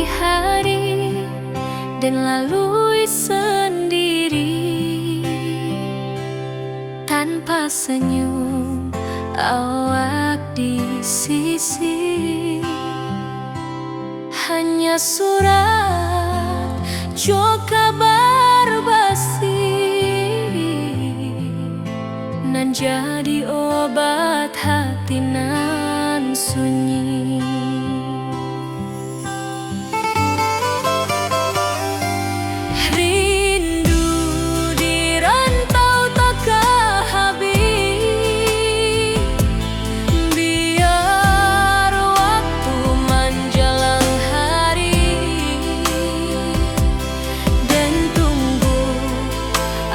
hari-hari dan lalui sendiri tanpa senyum awak di sisi. Hanya surat jo kabar basi nan jadi obat hati nan sunyi. Rindu di rantau takkan habis, biar waktu menjelang hari dan tunggu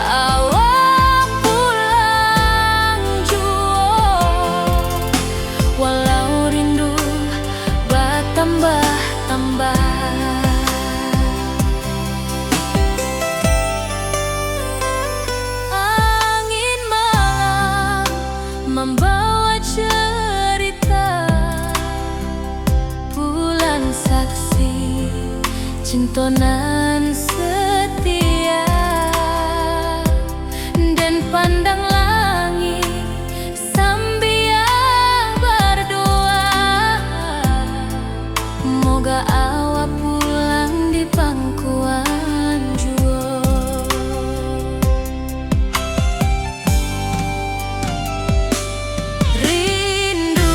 awak pulang jua. Walau rindu bertambah-tambah, angin malam membawa cerita, bulan saksi cintonan setia, dan pandang langit sambil berdoa, moga awak pulang di pangkuan jua. Rindu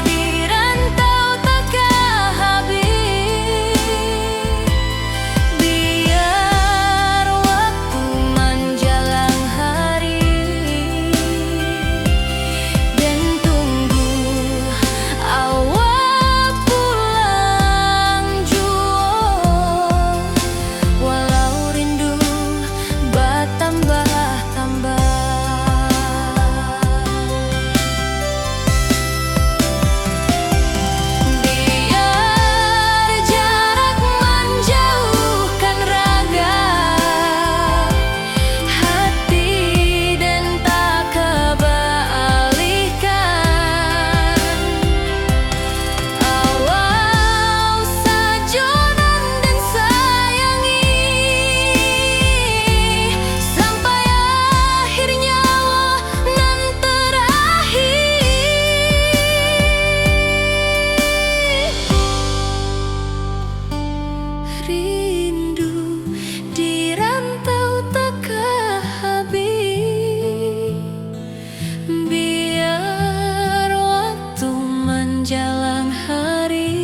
di rantau takkan habis, biar waktu menjelang hari dan tunggu awak pulang jua. Walau rindu bertambah-tambah, biar jarak menjauhkan raga hati dan tak kebalihkan. Awal sajonan dan sayangi sampai akhir nyawa nan terakhir. Rindu di rantau takkan habis, biar waktu menjelang hari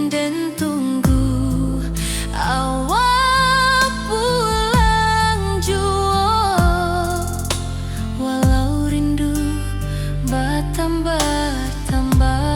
dan tunggu awak pulang jua. Walau rindu bertambah-tambah.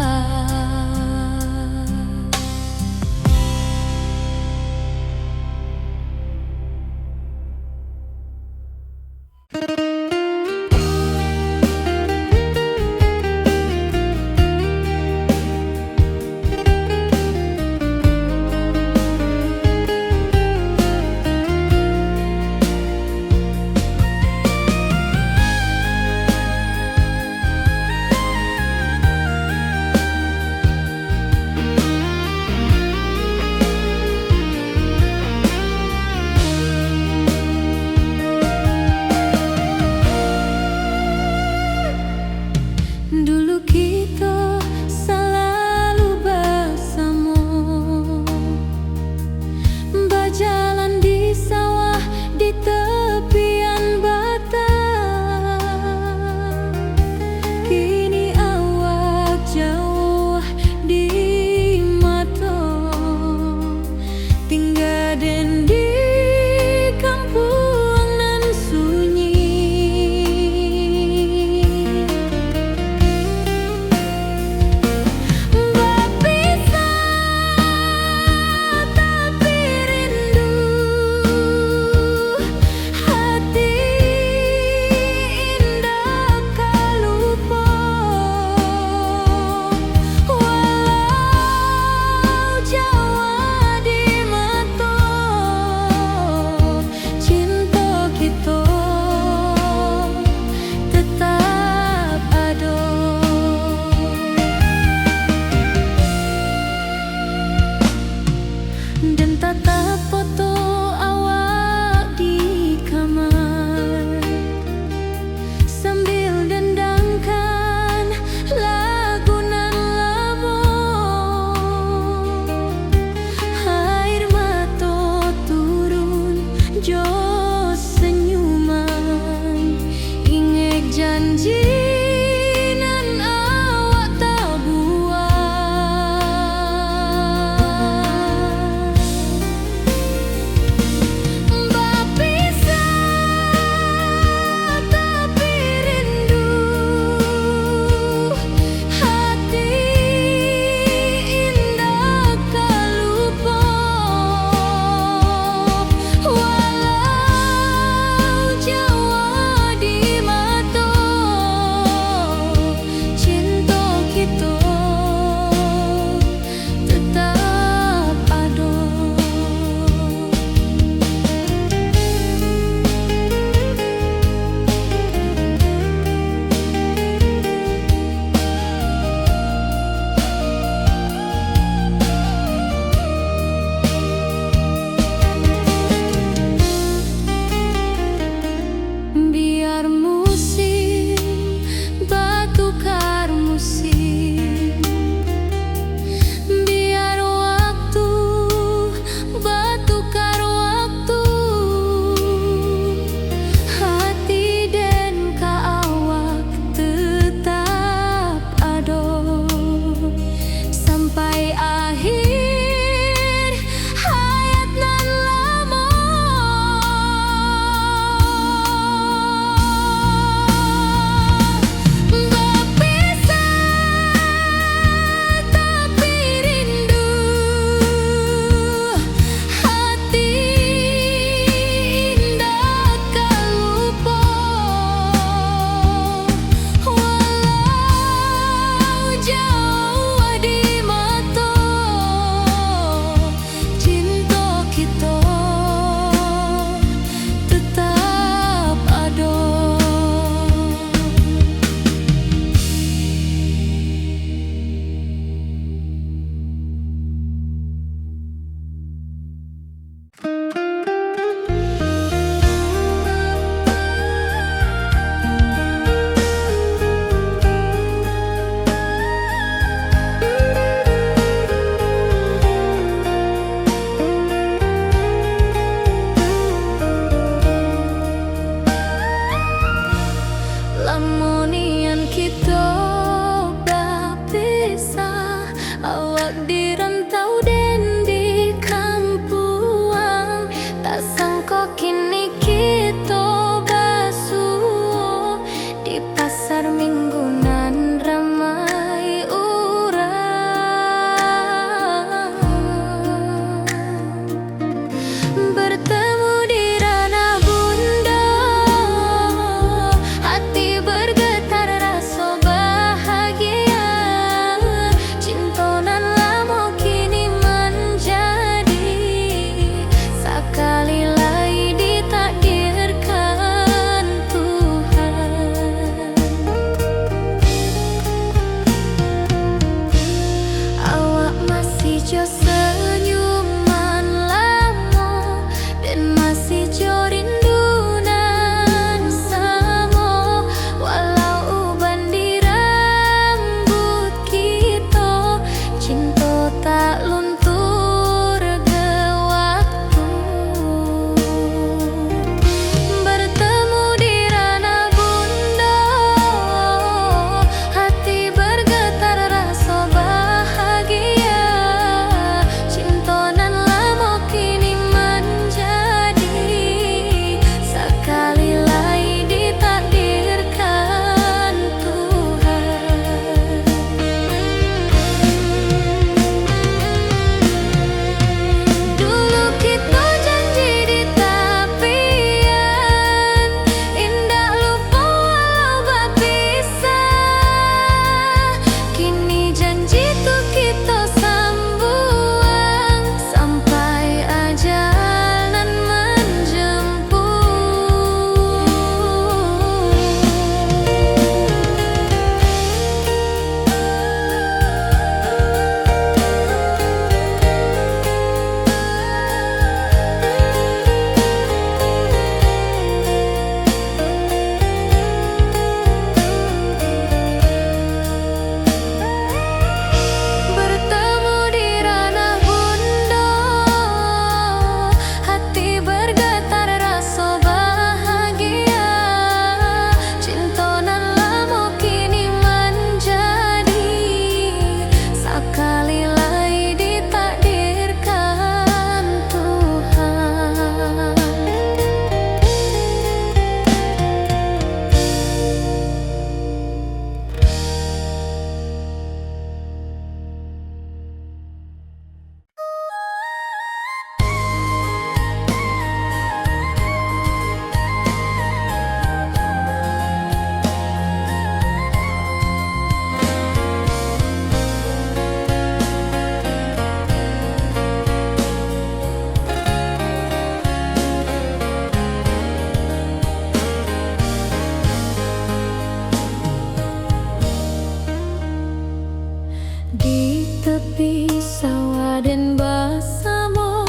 Di tepi sawah dan bersama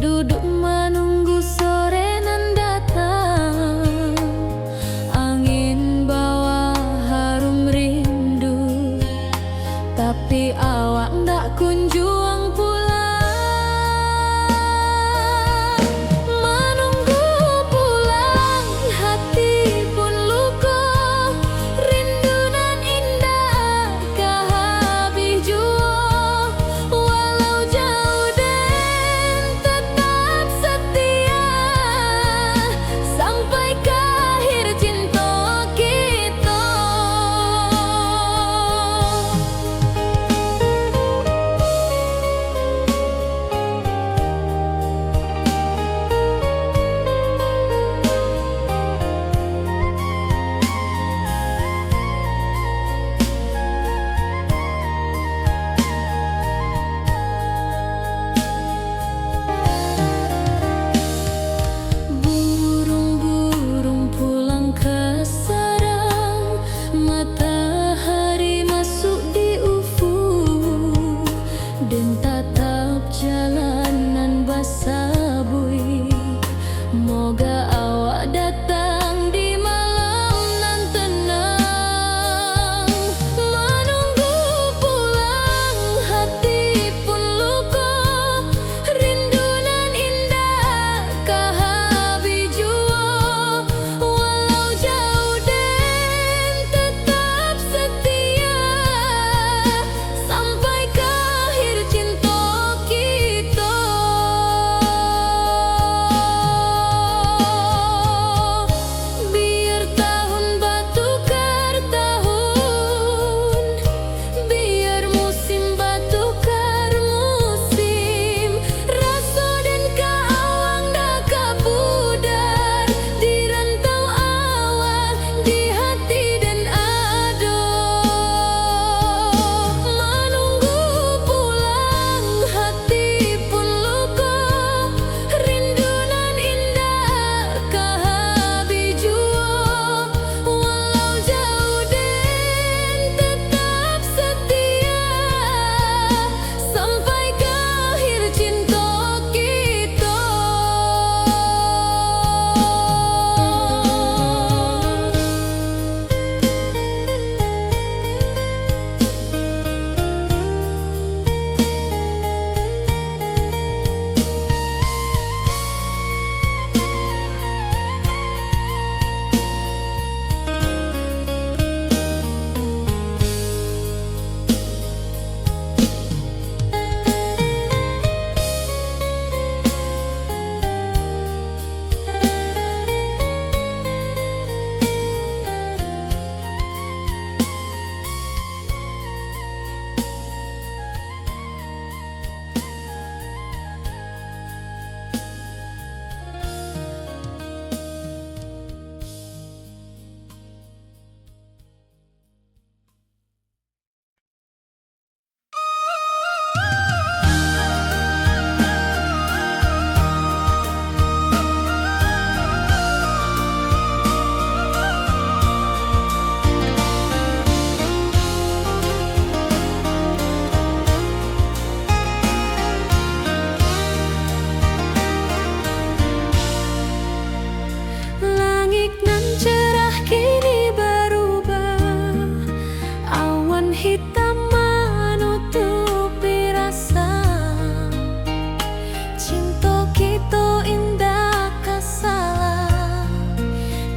duduk menunggu sore nan datang. Angin bawa harum rindu, tapi awak ndak kunjung pulang. Menunggu pulang hati pun luka, rindu nan indah kah habis jua. Walau jauh dan tetap setia, sampai ke akhir cinta kita. Burung-burung pulang ke sarang, matahari masuk di ufuk, dan tatap jalanan basabui. Moga awak datang di malam nan tenang. Menunggu pulang hati pun luka, rindu nan indah kah habis jua. Walau jauh dan tetap setia, sampai ke akhir cinta kita. Biar tahun bertukar tahun, biar musim bertukar musim, rasa dan keawang dah kapudar di rantau awak, di hati dan ado. Menunggu pulang hati pun luka, rindu nan indah kah habis jua. Walau jauh dan tetap setia, sampai ke akhir cinta kita. Langit nan cerah kini berubah, awan hitam menutupi rasa. Cinta kita indah kasalah,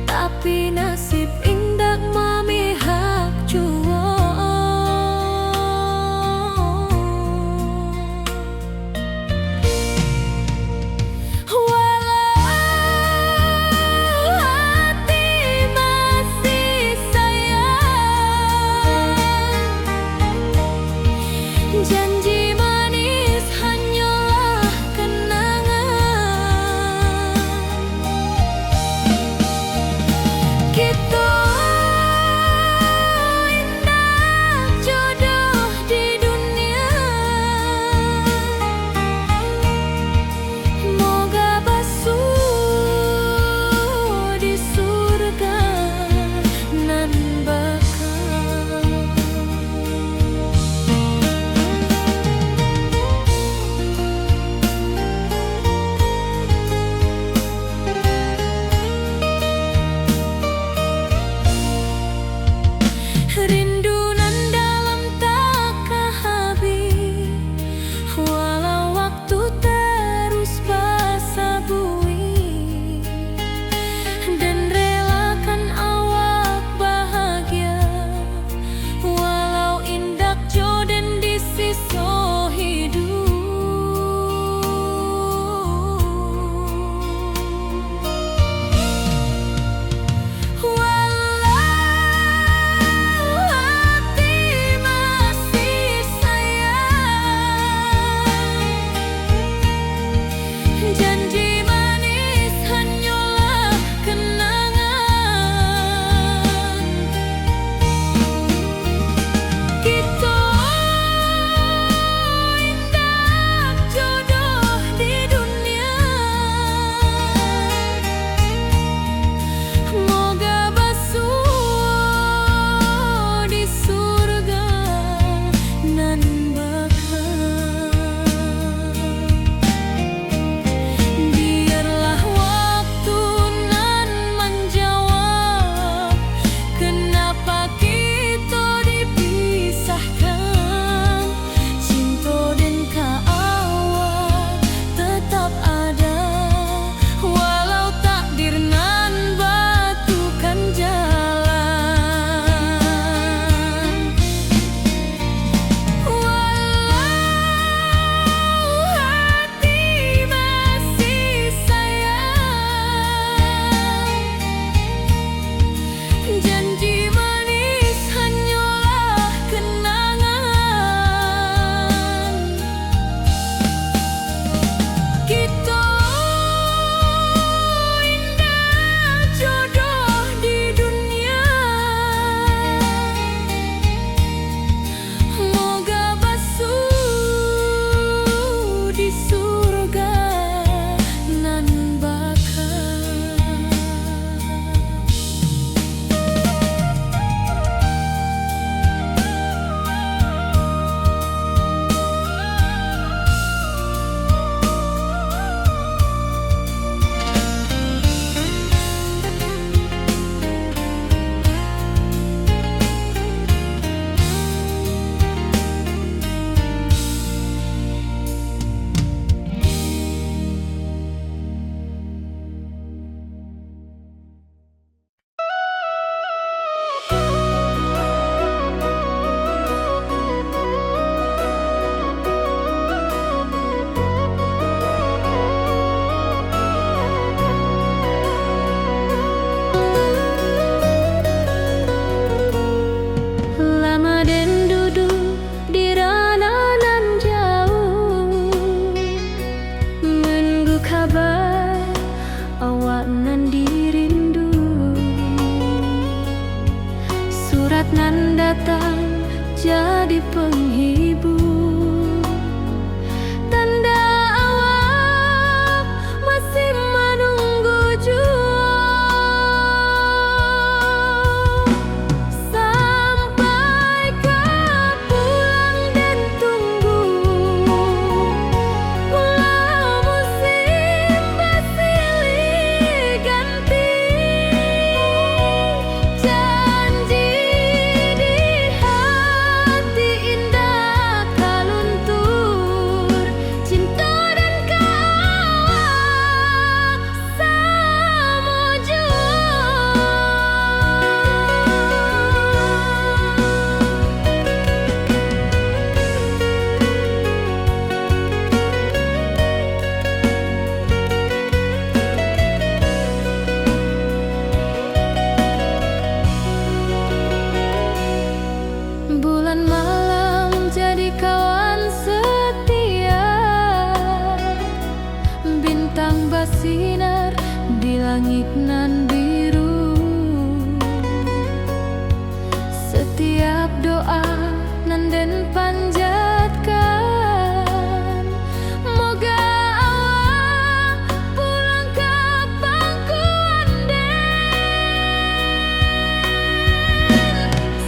tapi nasib indah memihak jua. Janji manis hanyalah kenangan. Kita indah jodoh di dunia, moga basuh di surga nan bakal. hati penghibur. Tanda awal masih menunggu jua. Sampai kau pulang dan tunggu, walau musim bersilih ganti. Janji di hati indah kau luntur, cinta dan kawal sama jua. Bulan malam jadi kawan setia, bintang bersinar di langit nan biru. Setiap doa nan den panjatkan, moga awak pulang ke pangkuan den.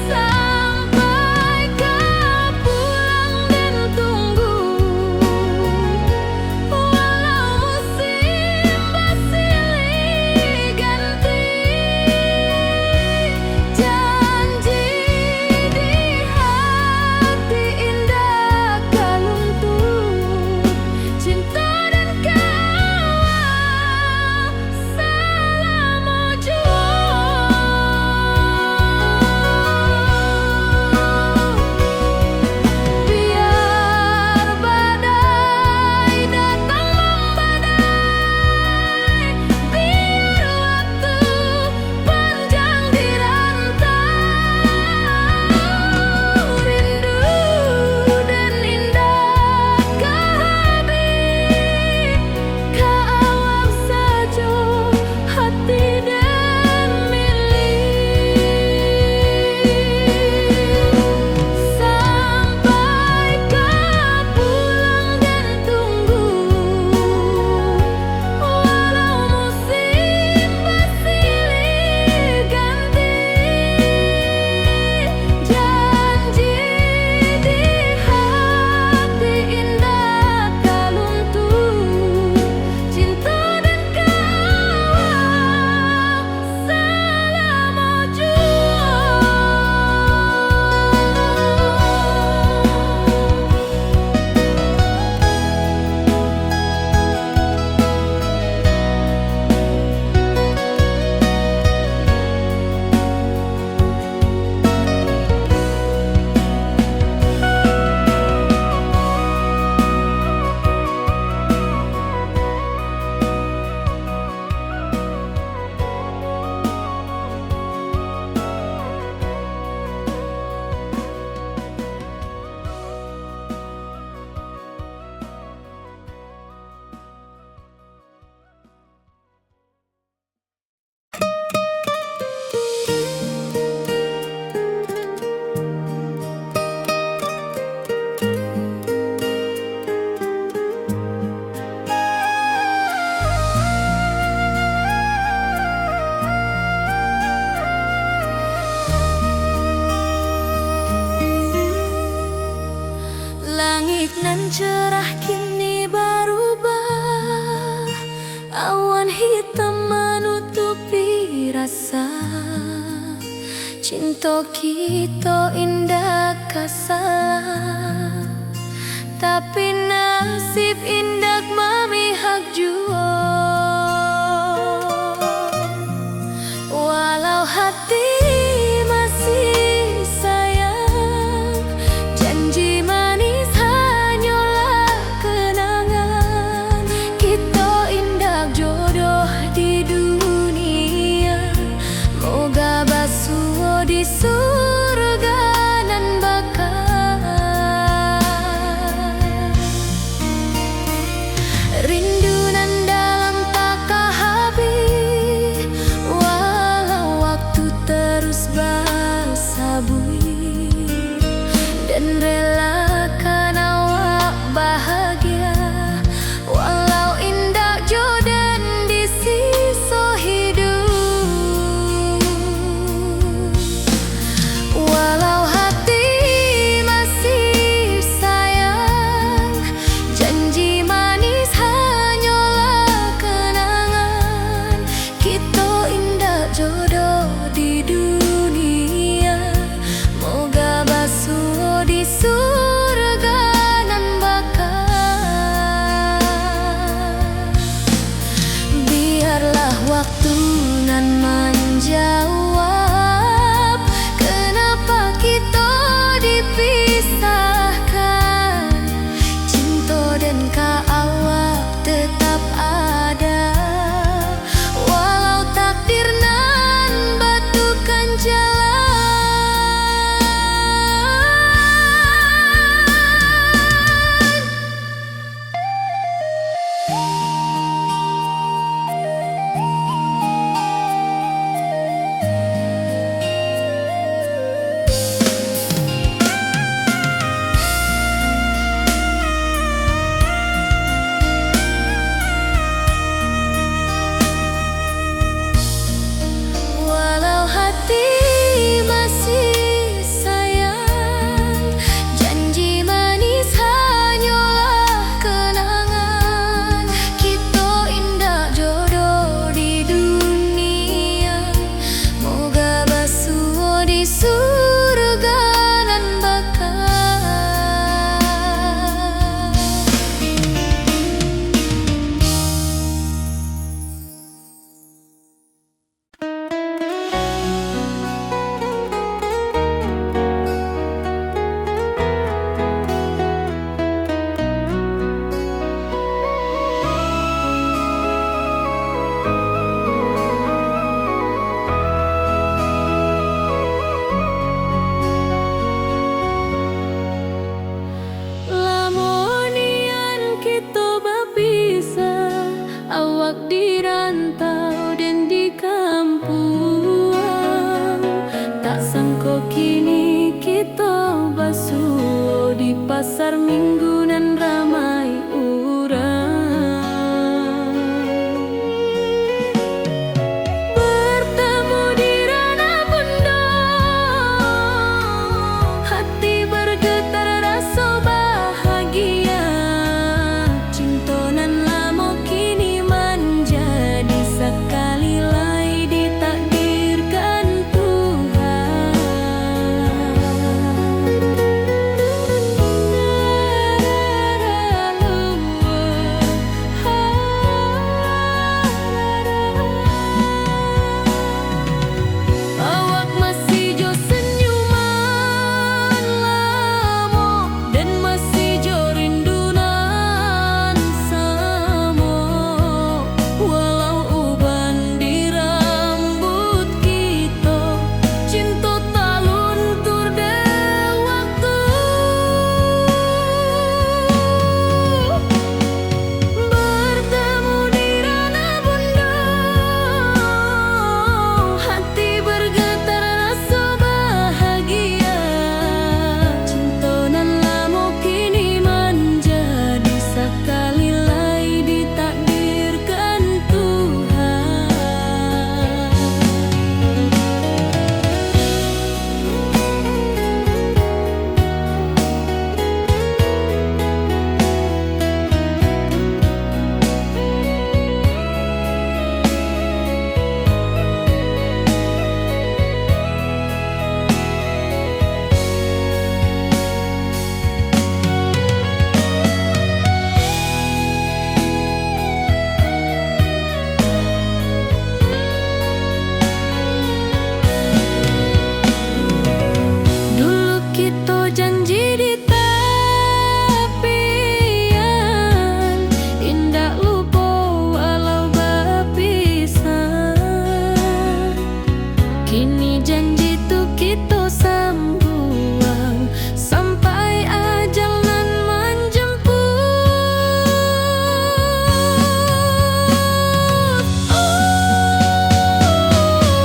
Sampai kau pulang dan tunggu, walau musim bersilih ganti. Janji di hati indah kau luntur, cinta dan kawal selama jua. Biar badai datang membadai, biar waktu panjang dirantau, rindu dan indah kehabis, kawal saja hati dan milik. Sampai kau pulang dan tunggu, walau musim bersilih ganti. Janji di hati indah kau luntur, cinta dan kawal selama jua. Langit nan cerah kini berubah, awan hitam menutupi rasa. Cinta kita indah kasalah, tapi nasib indah memihak jua. Walau hati masih sayang, janji manis hanyalah kenangan. Kita indah jodoh di dunia, moga basuh di surga nan bakal relakan awak bahagia, walau indah jauh dan di sisa hidup. Walau hati masih sayang, janji manis hanyalah kenangan. Kita indah jodoh di dunia, moga basuh di surga nan bakal. Biarlah waktu nan menjawab kenapa kita dipisahkan. Cinta dan ka awak tetap ada, walau takdir nan batukan jalan. Walau hati masih sayang, janji manis hanyalah kenangan. Kita indah jodoh di dunia, moga basuh di surga nan bakal. Lamonian kita berpisah, awak di rantau dan di kampung. Tak sangka kini kita basuh di pasar minggu nan ramai urang. Bertemu di ranah bunda, hati bergetar rasa bahagia. Cinta nan lama kini menjadi sekali lagi ditakdirkan Tuhan. Awak masih jo senyuman lama dan masih jo rindunan sama. Walau uban di rambut kita, cinta tak luntur deh waktu. Bertemu di ranah bunda, hati bergetar rasa bahagia. Cinta nan lama kini menjadi sekali lagi ditakdirkan Tuhan. Dulu kita janji di tepian, indah lupa walau berpisah. Kini janji tu kita sambuang sampai ajal nan menjemput.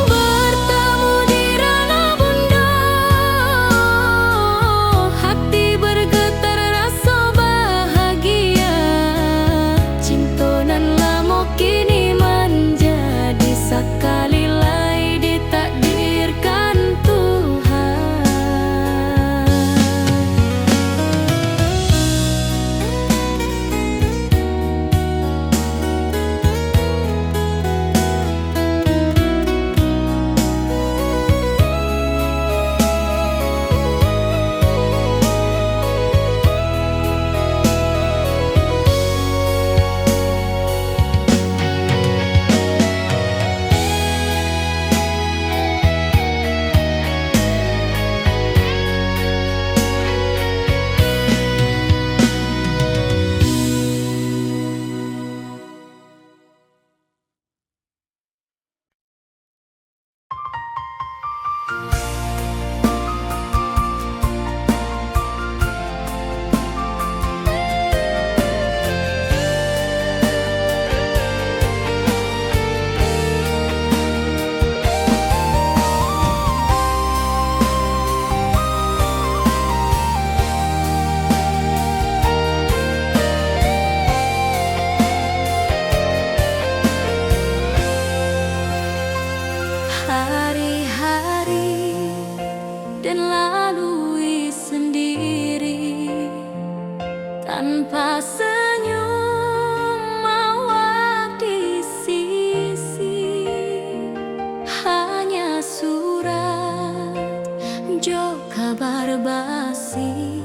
Bertemu di ranah bunda, hati tanpa senyum awak di sisi, hanya surat jo kabar basi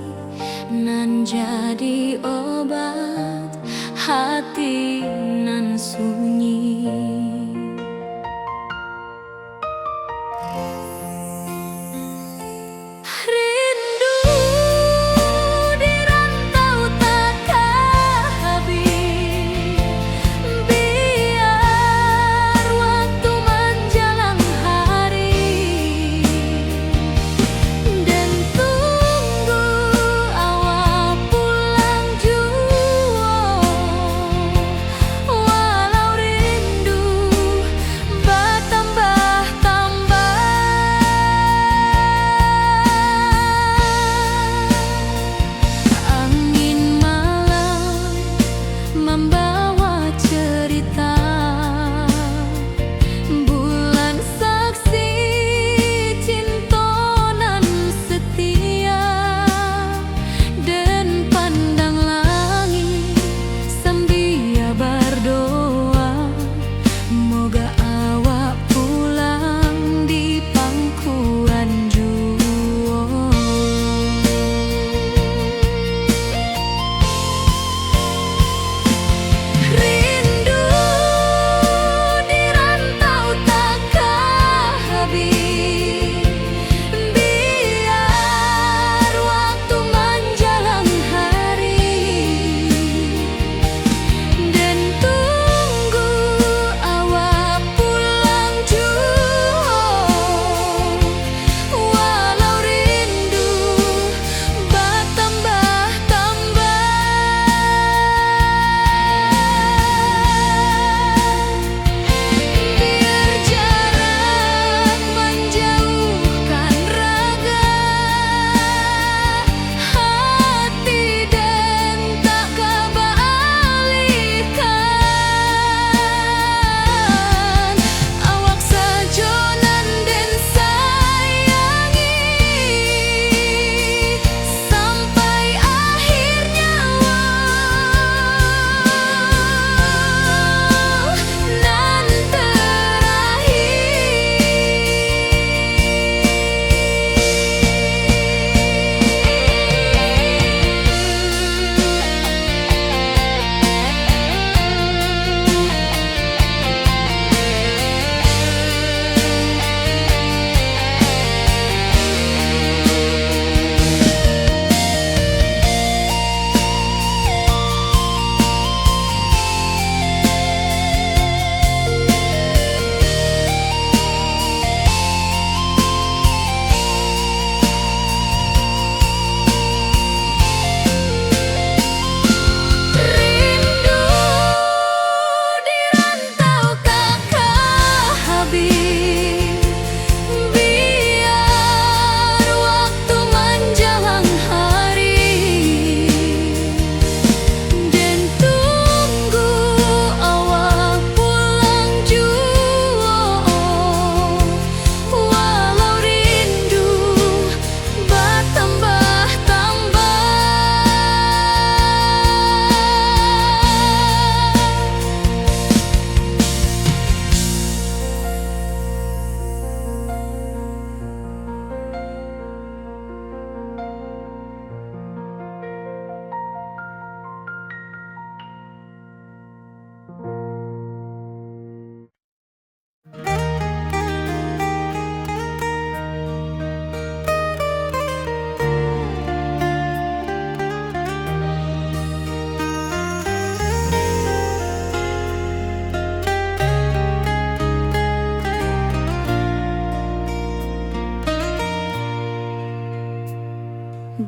nan jadi obat hati nan sunyi.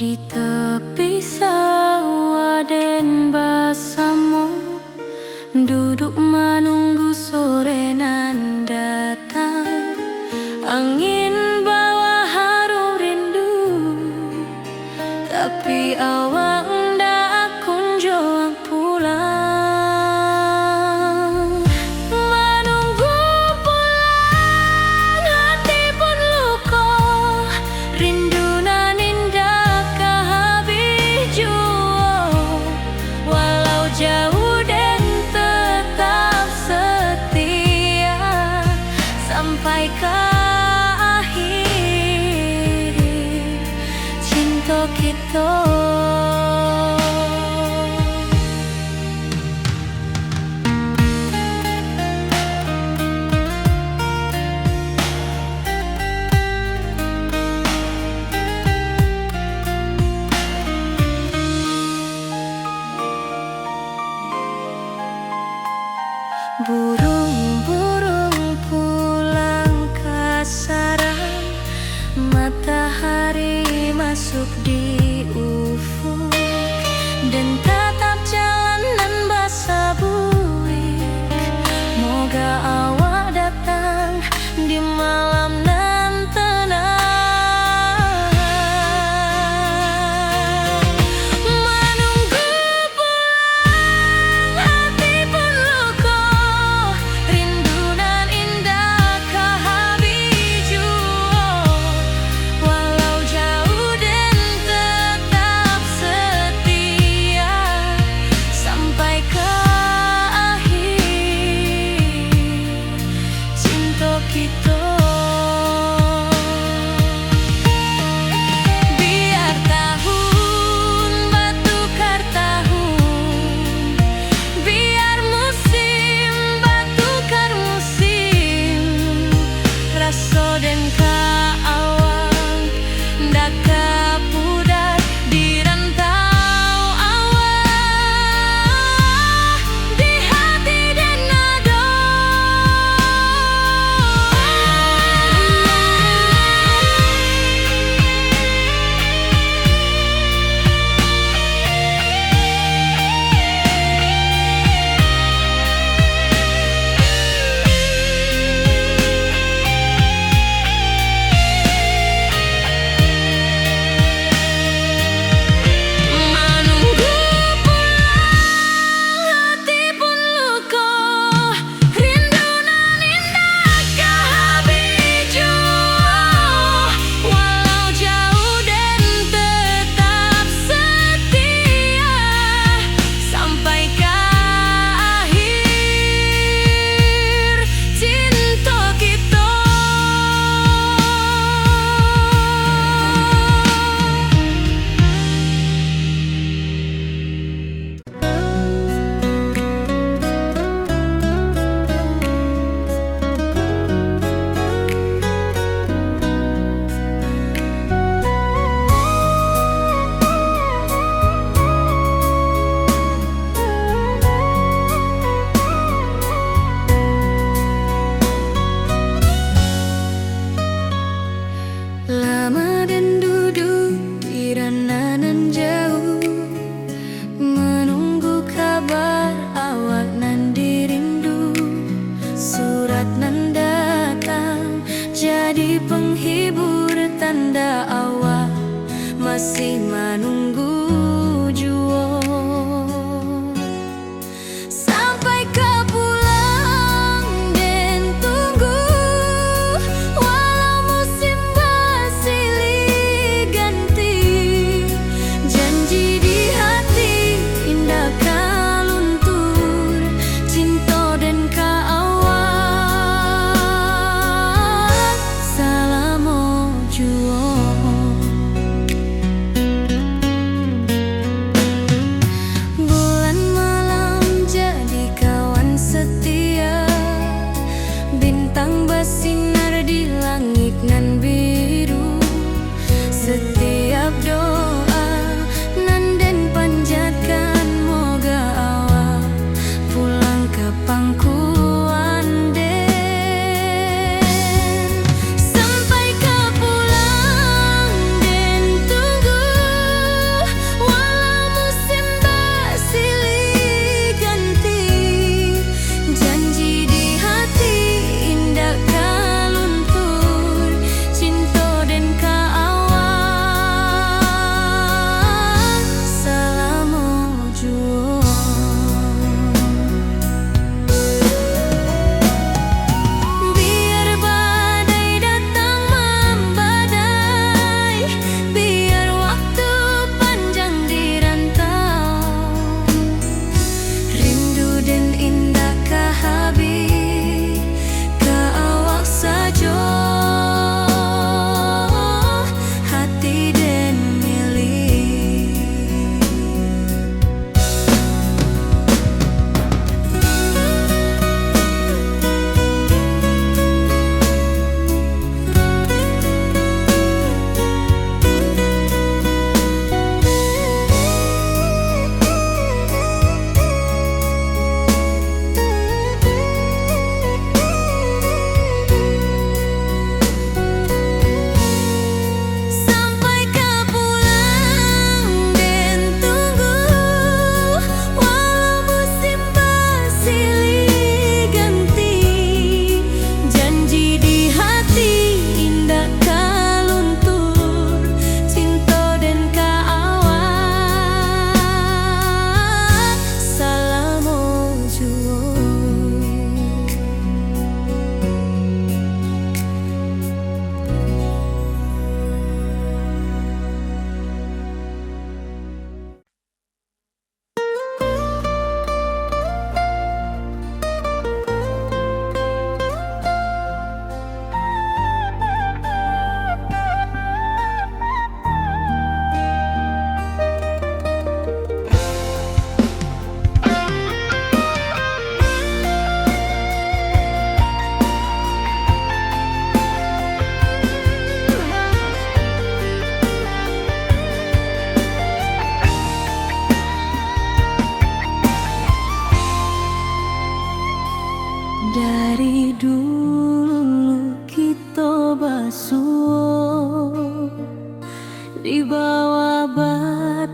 Di tepi sawah den basamu, duduk menunggu sore nan datang. Angin bawa harum rindu, tapi awak ndak kunjung pulang. Menunggu pulang hati pun luka, rindu nan indah kah habis jua. dan tatap jalanan basah buik. Moga awak datang di malam nan tenang, menunggu pulang hati pun luka, rindu nan indah kahabiju. Walau jauh dan tetap setia,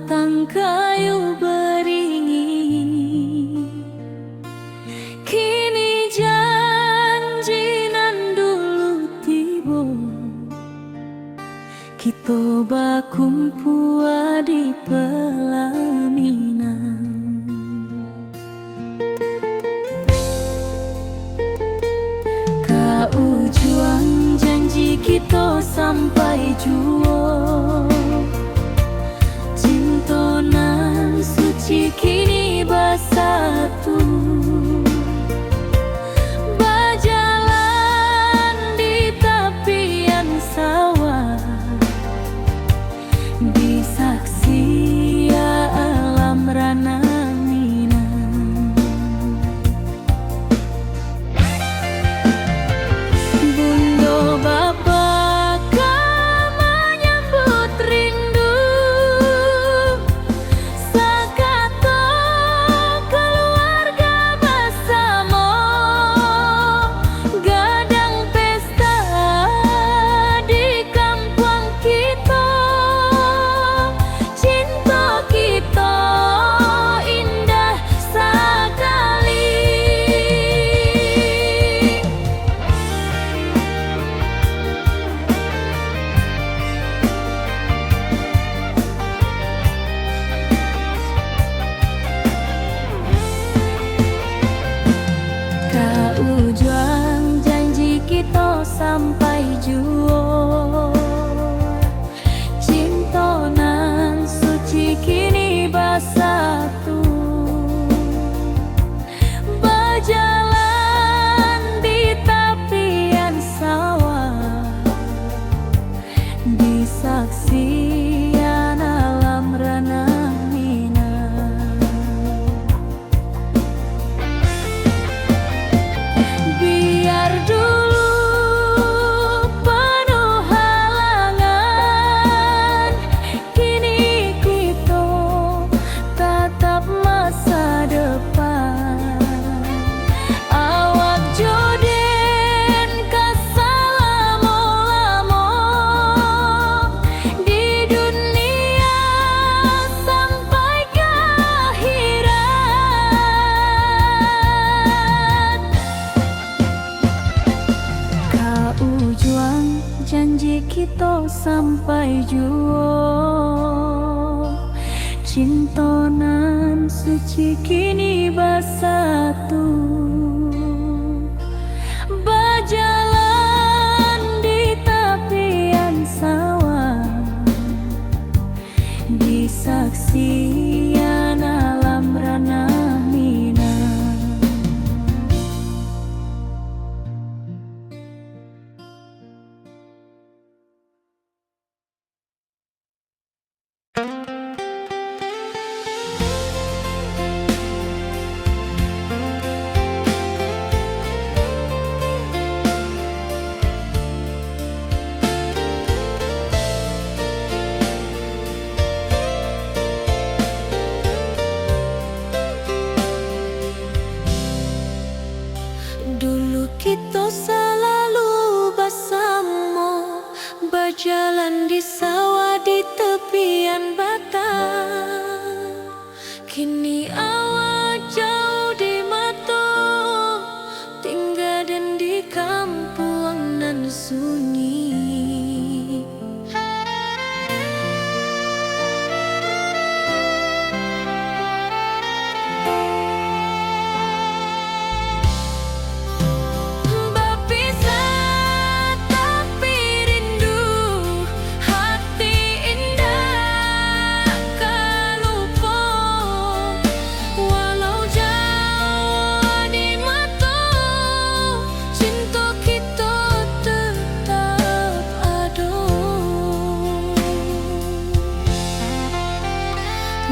batang kayu beringin. Kini janji nan dulu tiba, kita bakumpul di pelaminan. Kau juang janji kita sampai jua, cinta nan suci kini bersatu. Berjalan di tepian sawah, disaksi alam rana Minang. Bunda bapa kau menyambut rindu, sekata keluarga bersama, gadang pesta di kampung kita. Cinta kita indah sekali. Kau juang janji kita sampai jua, cinta nan suci kini bersatu. Berjalan di tepian sawah, disaksikan alam rana Minang. Biar dulu penuh halangan, kini kita tatap masa depan. Awak joden kesalamo-lamo di dunia sampai ke akhirat. Kau juang janji kita sampai jua, cinta nan suci kini bersatu. Berjalan di tepian sawah, disaksikan alam rana Minang. Dulu kita selalu bersama, berjalan di sawah di tepian batang. Kini awak jauh di mata, tinggal dan di kampung nan sunyi. Berpisah tapi rindu, hati indah kan lupa. Walau jauh di mata, cinta kita tetap ada.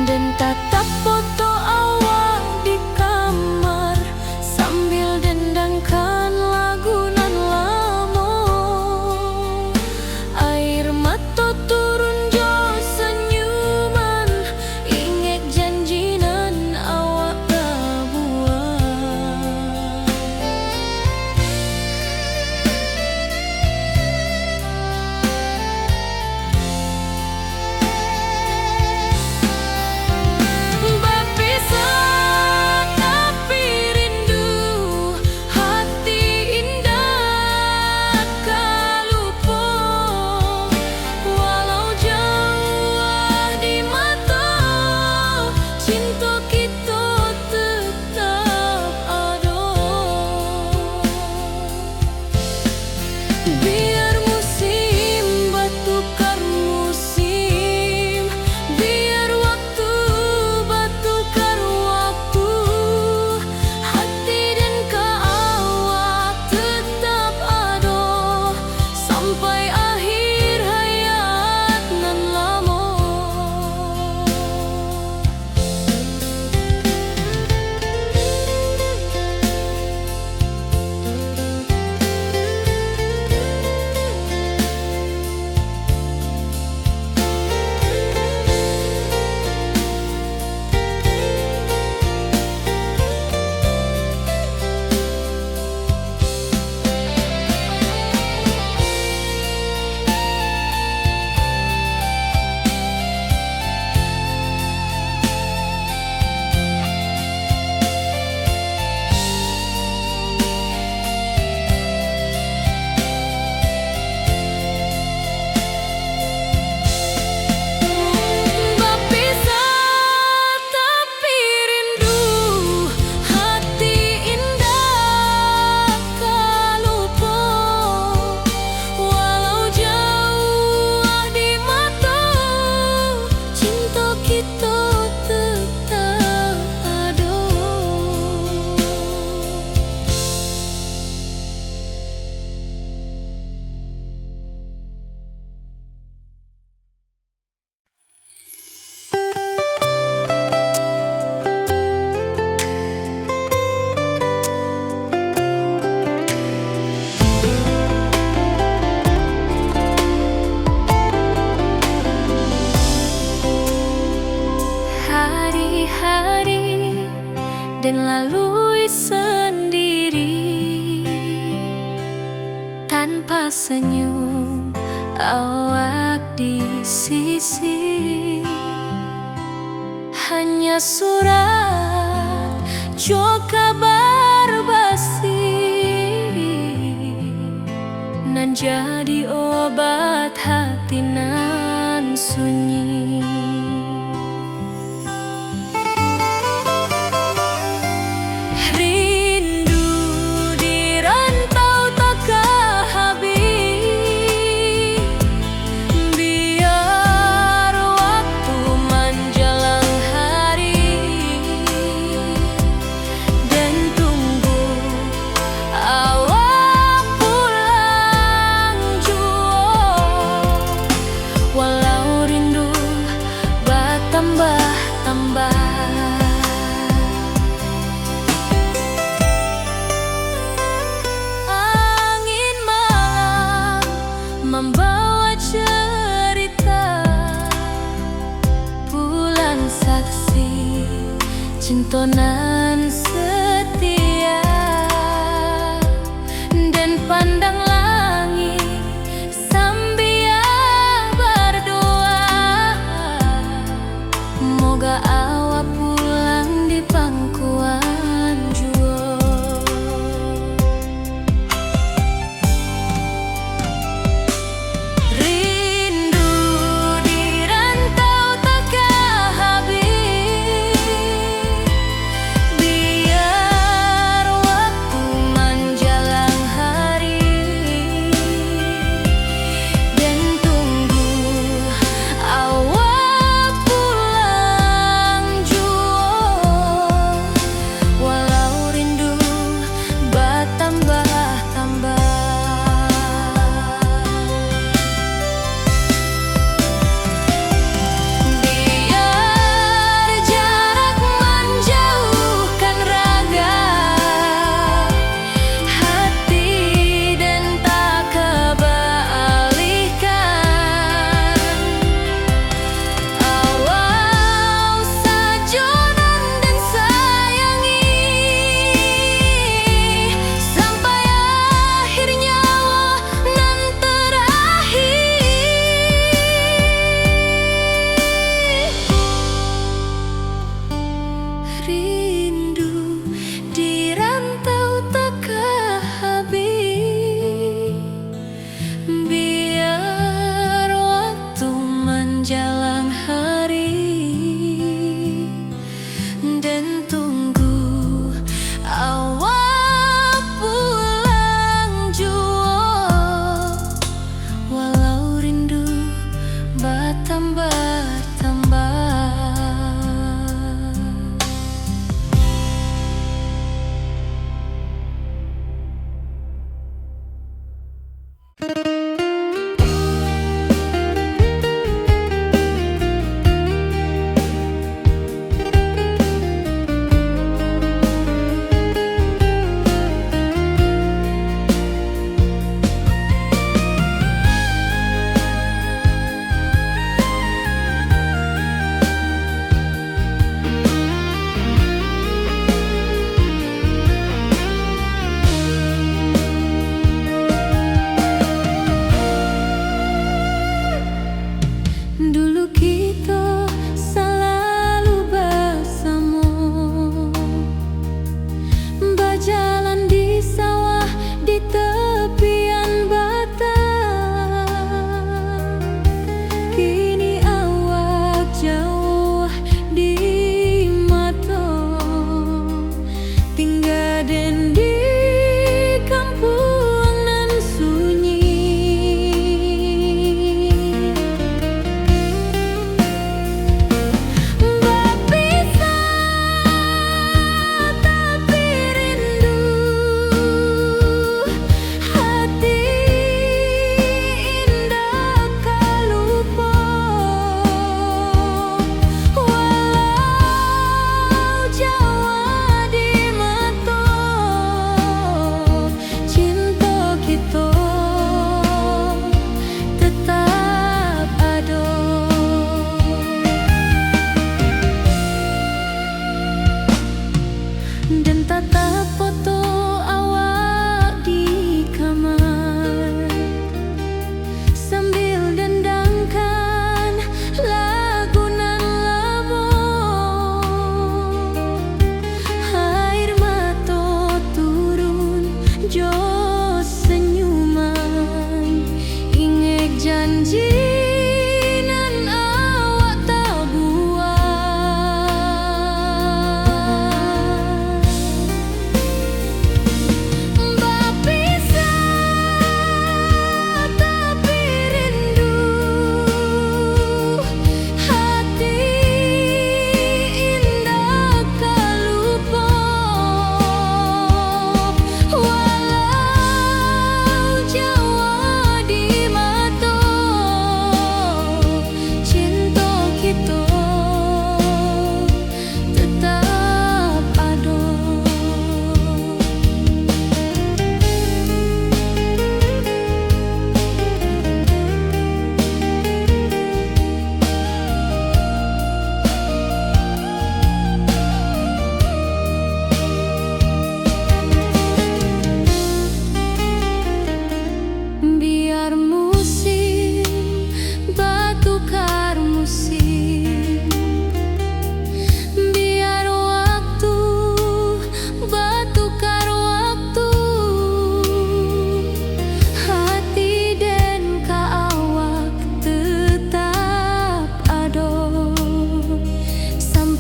Dan tatap foto awak di kamar, sambil dendangkan lagu nan lama. Air mata turun jo senyuman, ingat janji nan awak buat. hari-hari dan lalui sendiri tanpa senyum awak di sisi. Hanya surat jo kabar basi nan jadi obat hati nan sunyi. Rindu di rantau takkan habis, biar waktu menjelang hari dan tunggu awak pulang jua. Walau rindu bertambah-tambah, angin malam membawa cerita, bulan saksi cintonan setia, dan pandang langit sambil berdoa, moga awak pulang di pangkuan jua. Rindu di rantau takkan habis, biar waktu menjelang hari dan tunggu awak pulang jua.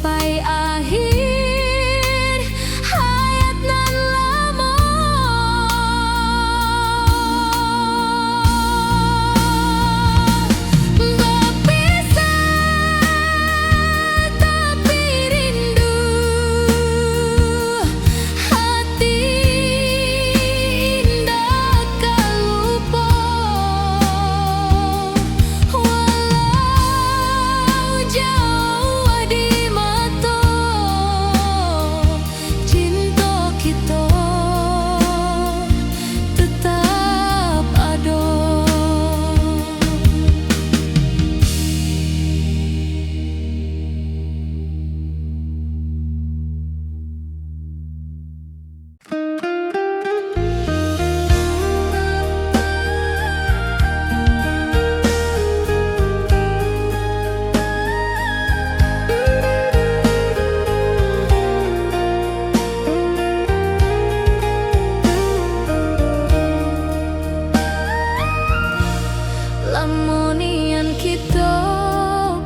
sampai akhir hayat nan lamo. Berpisah tapi rindu, hati indah kalupo. Walau jauh di mata, cinta kita tetap ada. Lamonian kita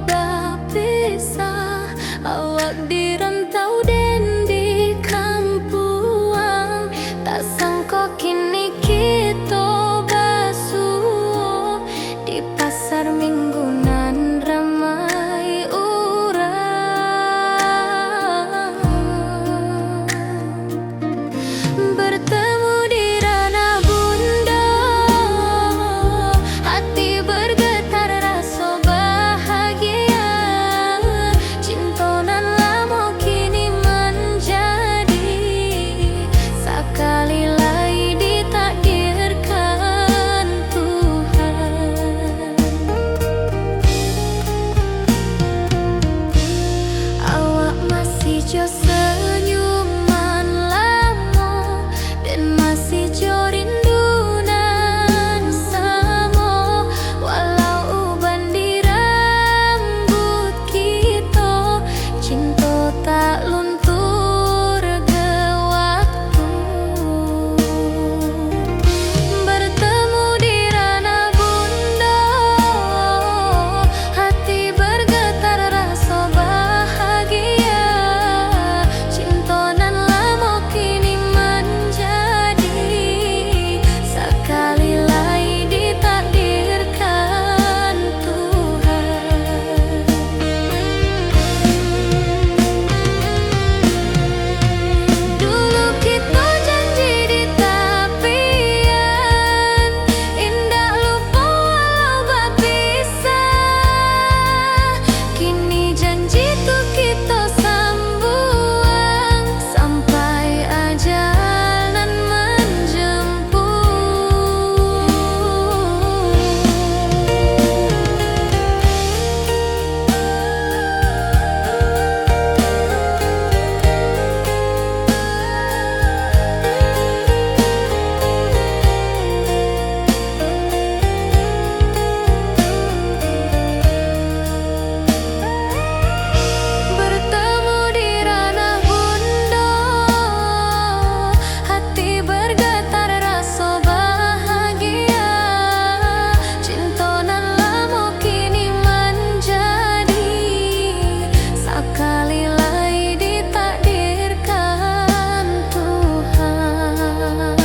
berpisah, awak di rantau dan di kampuang. Tak sangka kini kita basuh di pasar minggunan ramai orang. Bertemu di ranah bunda, hati bergetar rasa bahagia. Cinta nan lama kini menjadi sekali lagi ditakdirkan Tuhan. Awak masih jo senyuman lama dan masih jo rindunan sama. Walau uban di rambut kita, cinta tak luntur ke waktu. Bertemu di ranah bunda, hati bergetar rasa bahagia. Cinta nan lama kini menjadi sekali lagi ditakdirkan Tuhan. Dulu kita janji di tepian, indah lupa walau berpisah. Kini janji tuh kita sambung sampai ajal nan bertemu di ranah bunda, hati bergetar rasa bahagia. Cinta nan lama kini menjadi sekali lagi ditakdirkan Tuhan.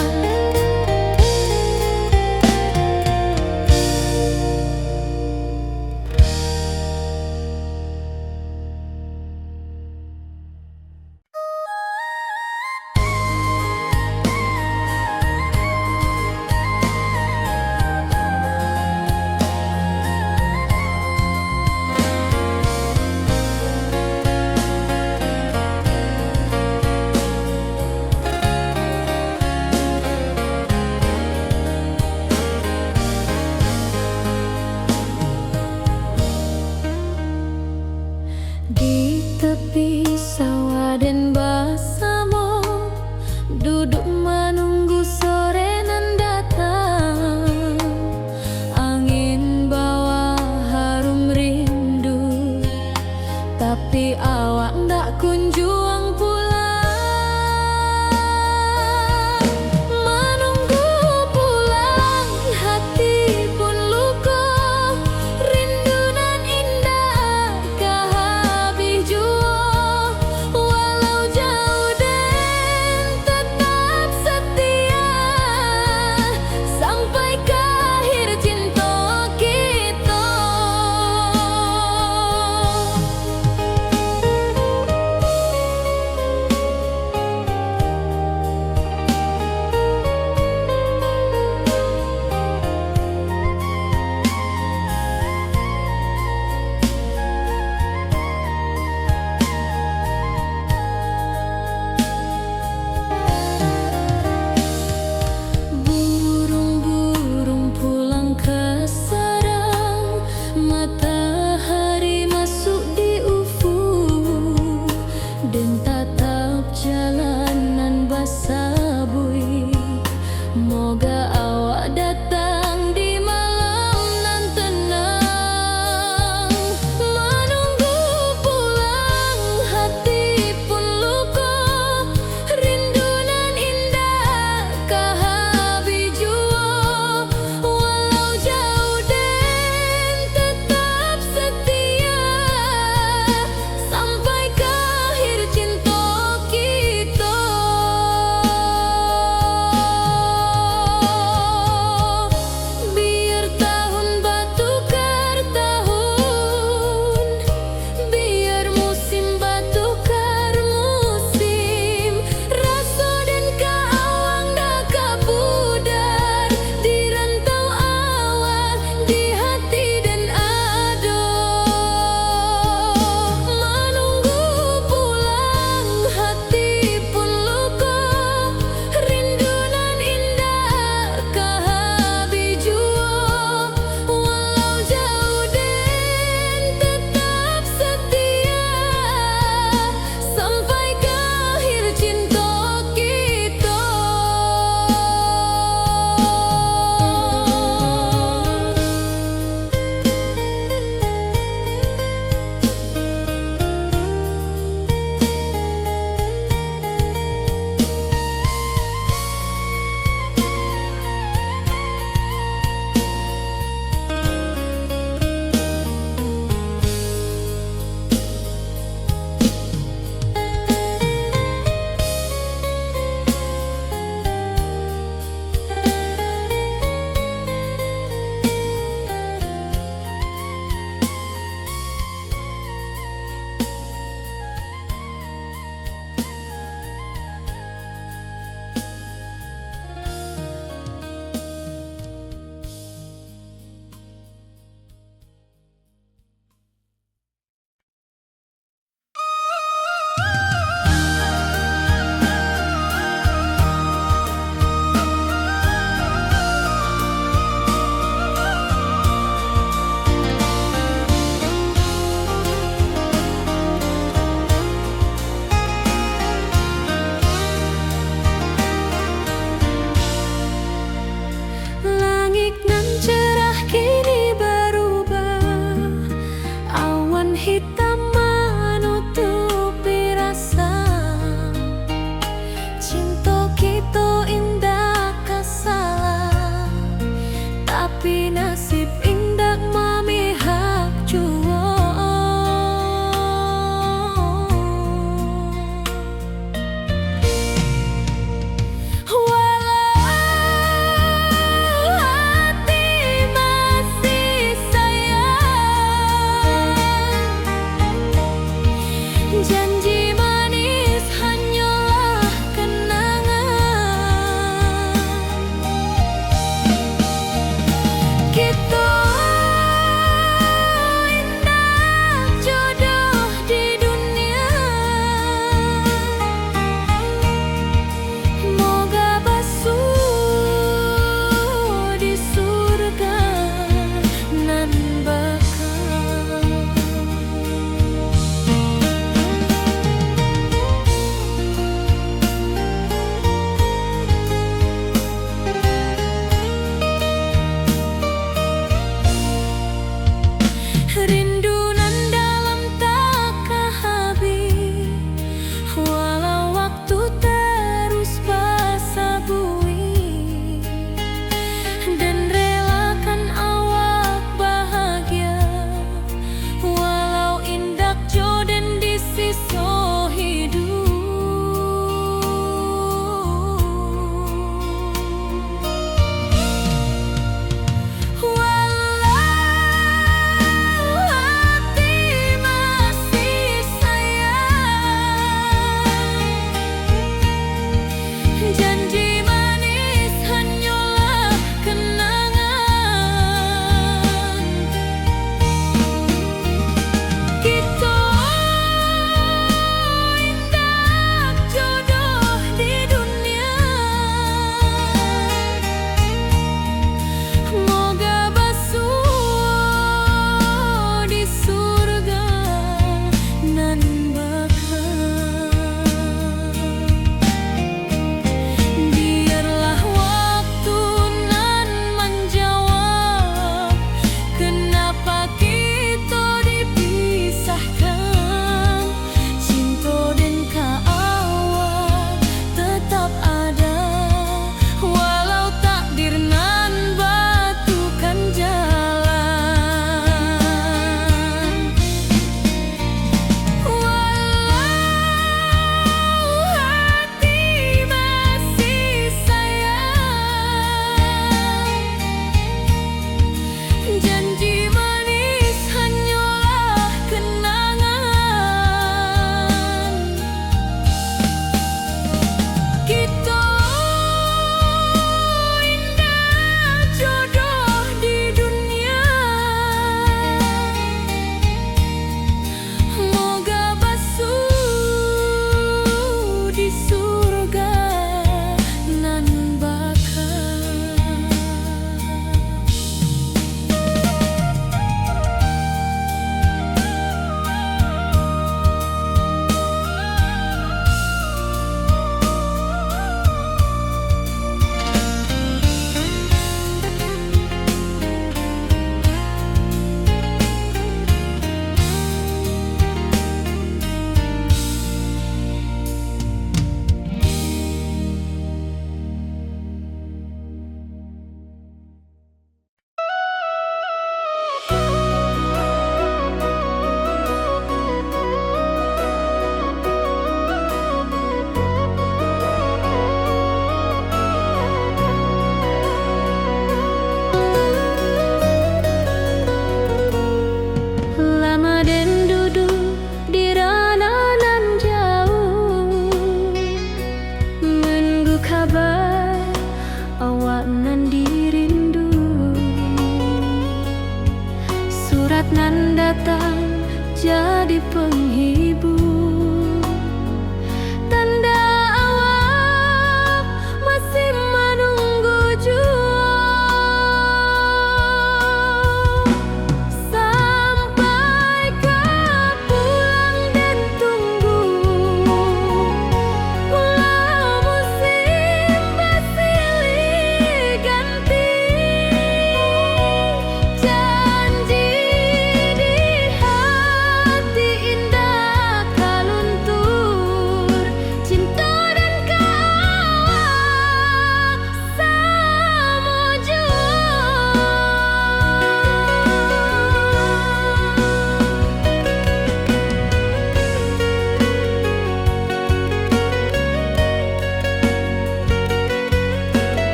Di tepi sawah dan bersama, duduk menunggu sore nan datang. Angin bawa harum rindu, tapi awak ndak kunjung pulang. Menunggu pulang, hati pun luka. Rindu nan indah kah habis jua.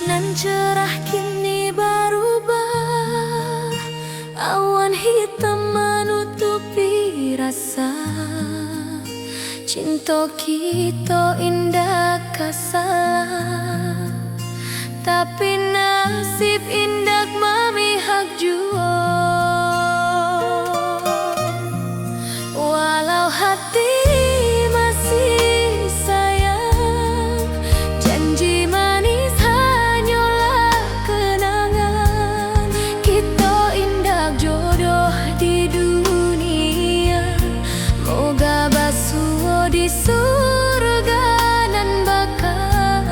nan cerah kini berubah. Awan hitam menutupi rasa. Cinta kita indah kasalah, tapi nasib indah memihak jua. Walau hati masih sayang, janji manis hanyalah kenangan. Kita indah jodoh di dunia, moga basuh di surga nan bakal.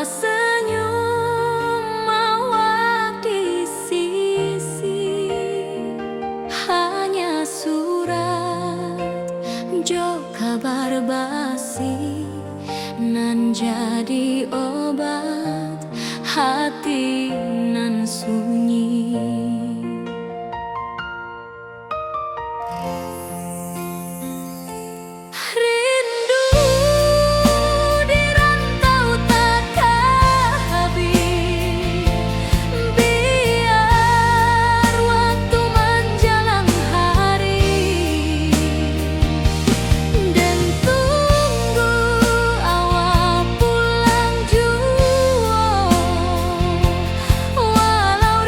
senyum awak di sisi, hanya surat jo kabar basi nan jadi obat hati nan sunyi. Rindu di rantau takkan habis, biar waktu menjelang hari, dan tunggu awak pulang jua, walau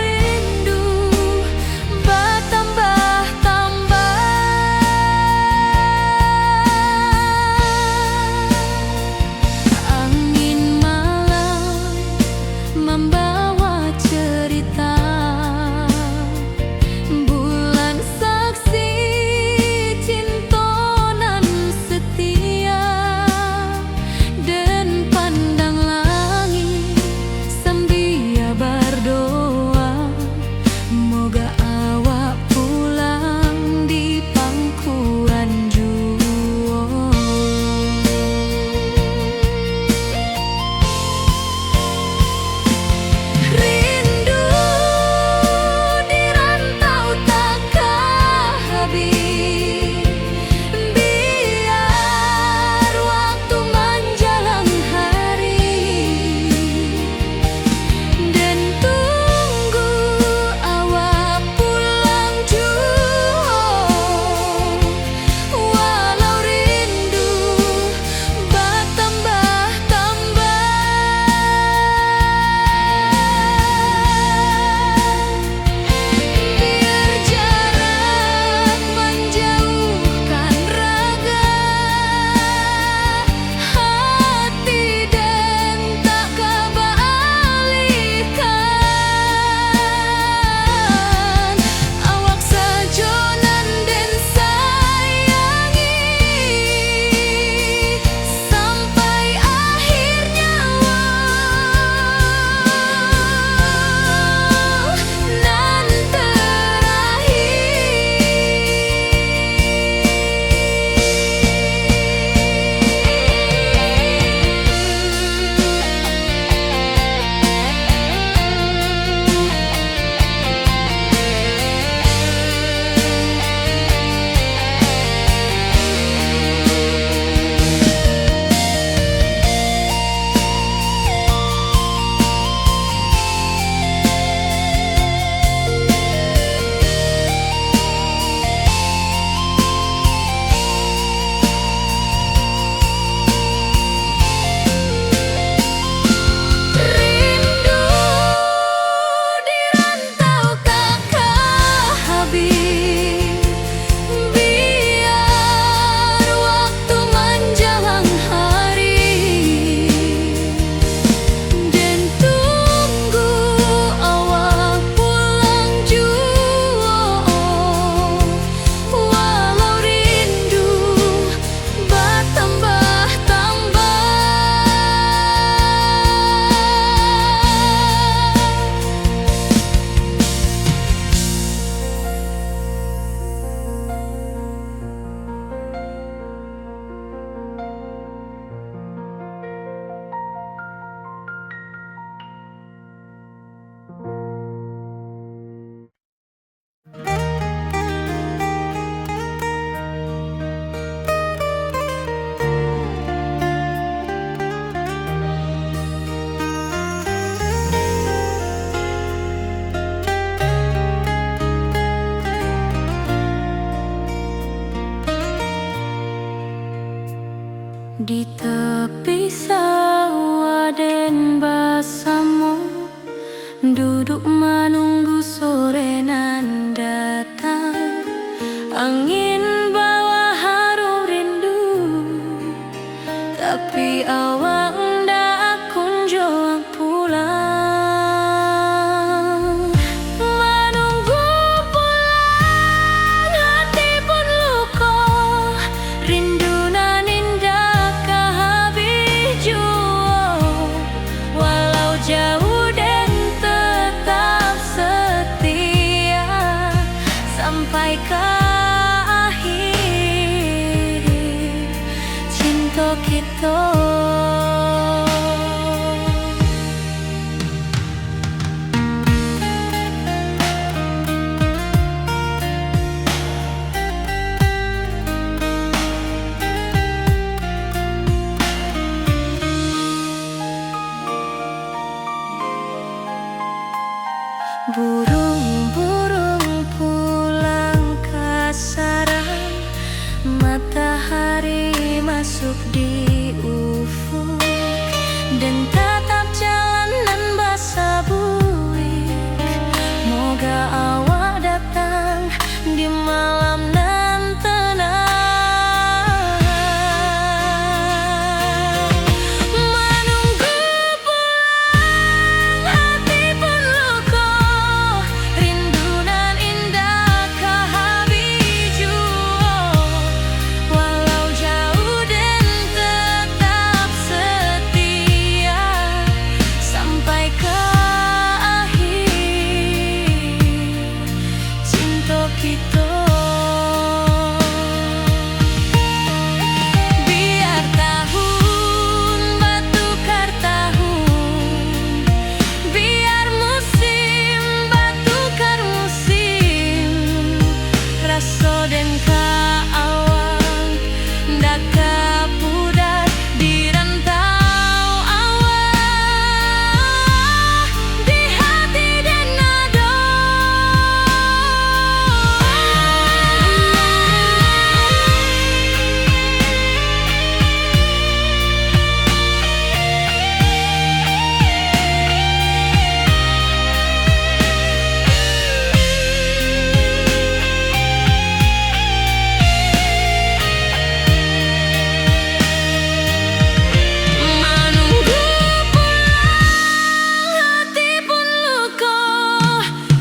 Burung-burung pulang ke sarang, matahari masuk di ufuk, dan tatap jalanan basah buik. Moga awak datang di malam nan tenang. Menunggu pulang hati pun luka, rindu nan indah ke habiju. Walau jauh dan tetap setia sampai ke akhir cinta kita. Biar tahun batukar tahun, biar musim batukar musim, rasa dan kaawang ndak kapudar di rantau awak, di hati dan nado. Menunggu pulang hati pun luka,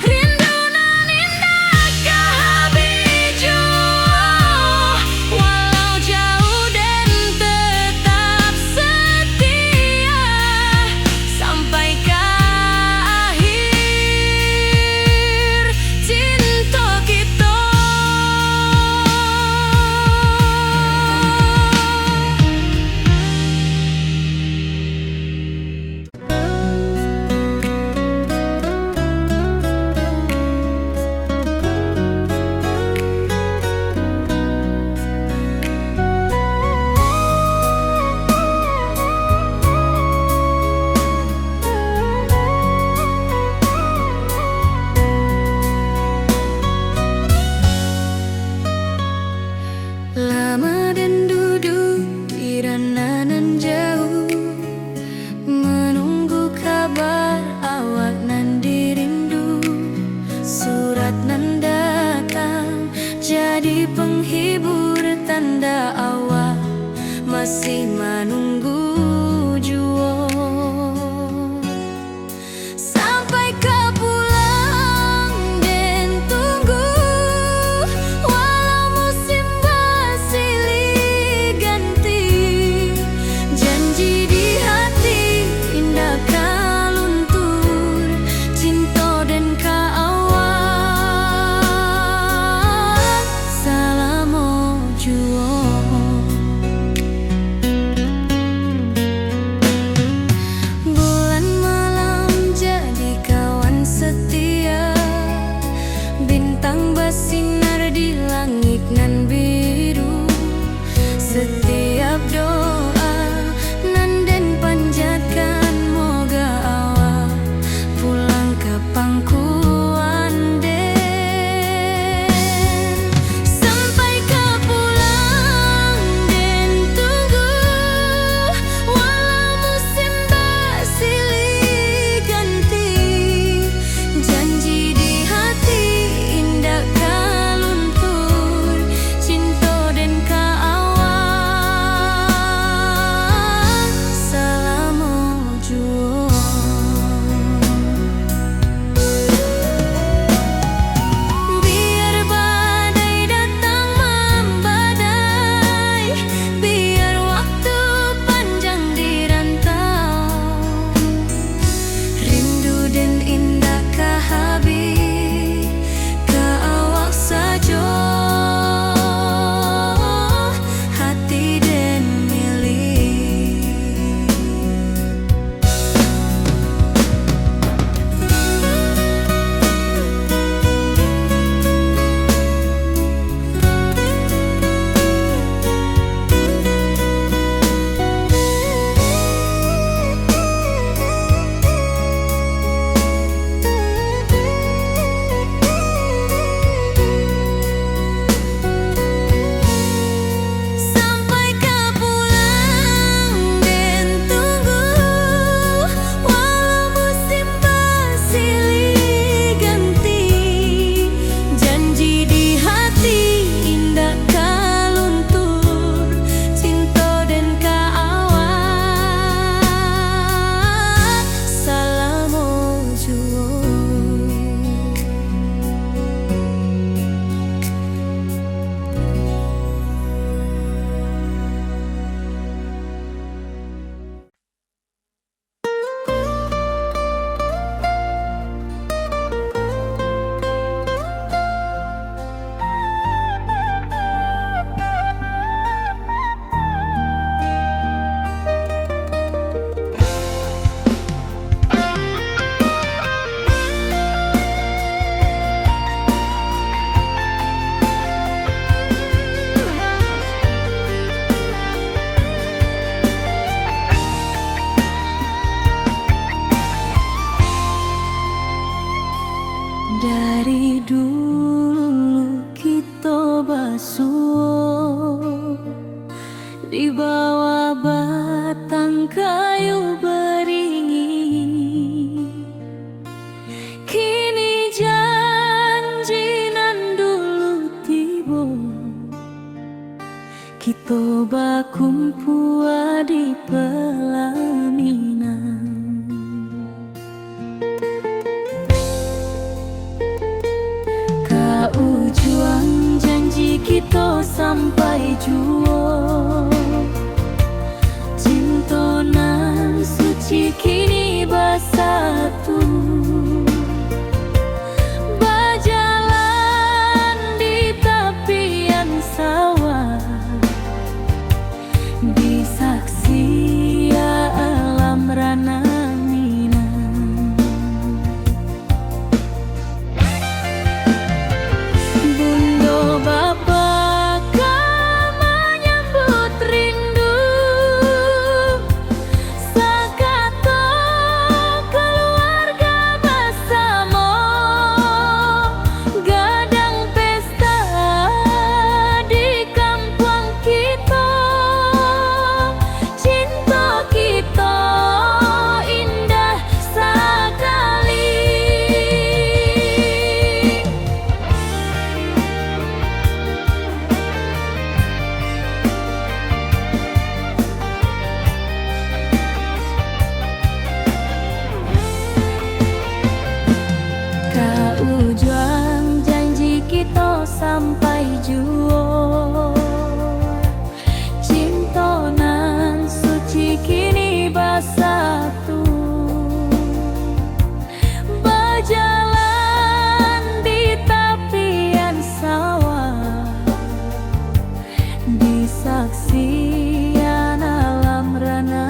rindu nan indah ke habiju. Walau jauh dan tetap setia sampai ke akhir cinta kita. Lama dan duduk di ranah nan jauh, menunggu kabar awak nan dirindu. Surat nan datang jadi penghibur, tanda awak masih menunggu jua. Sampai ke pulang dan tunggu, walau musim bersilih ganti, janji di hati indah kaluntur, cinta dan kaawak selama jua. dulu kita basuh di bawah batang kayu beringin. Kini janji nan dulu tiba, kita bakumpul di pelaminan. Ujung janji kita sampai jua, cinta nan suci kini bersatu, berjalan di tepian sawah, di saksi alam rana. Ujung janji kita sampai jua, cinta nan suci kini bersatu, berjalan di tepian sawah, di saksian alam rana.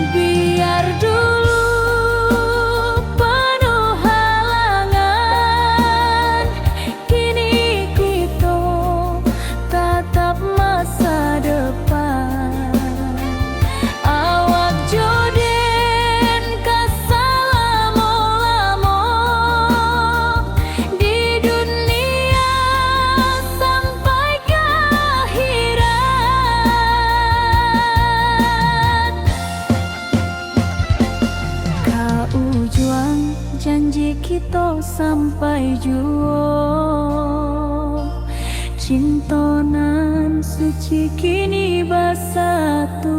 Biar dulu penuh halangan, kini kita tatap masa depan. Awak joden kesalamo-lamo di dunia sampai ke akhirat. Ujung janji kita sampai jua, cinta nan suci kini bersatu,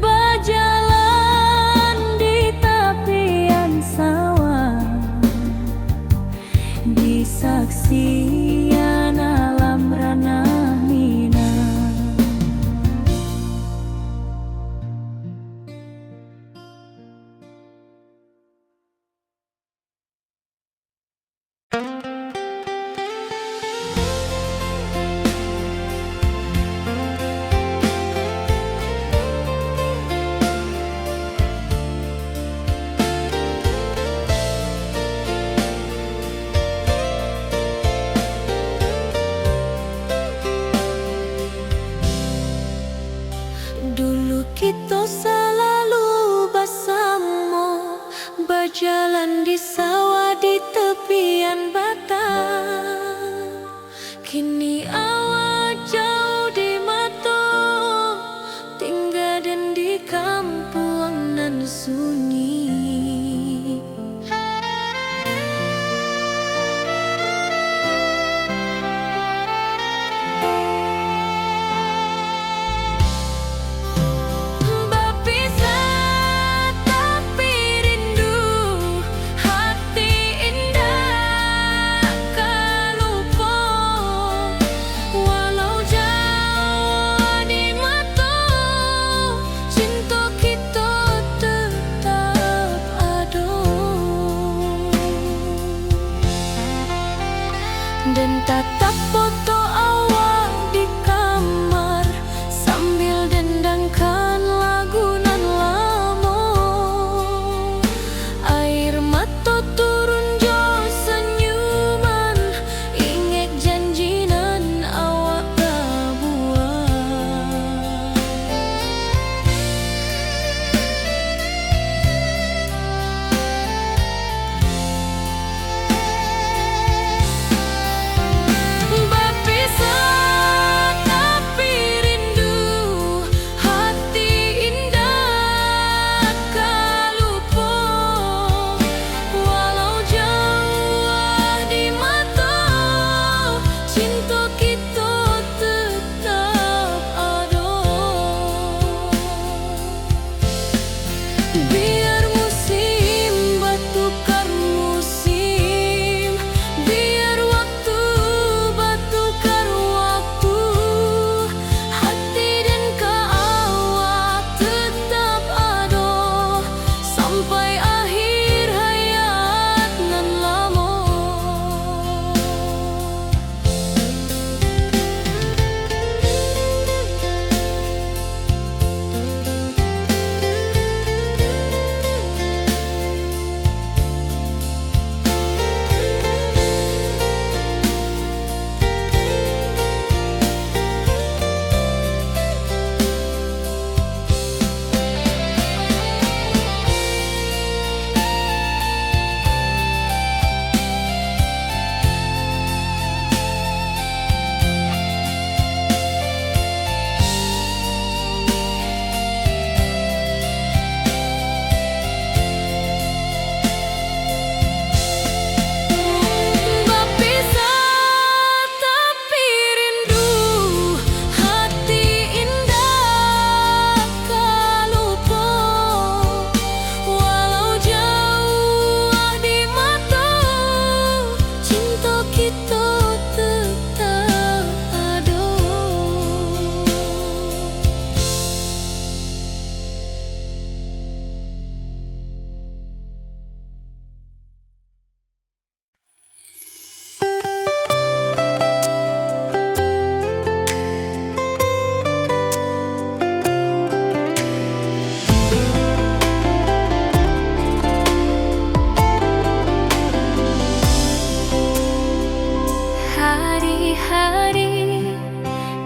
berjalan di tepian sawah, di saksian alam rana. Dulu kita selalu bersama, berjalan di sawah di tepian batang. Kini awak jauh di mata, tinggal dan di kampung nan sunyi. Berpisah tapi rindu, hati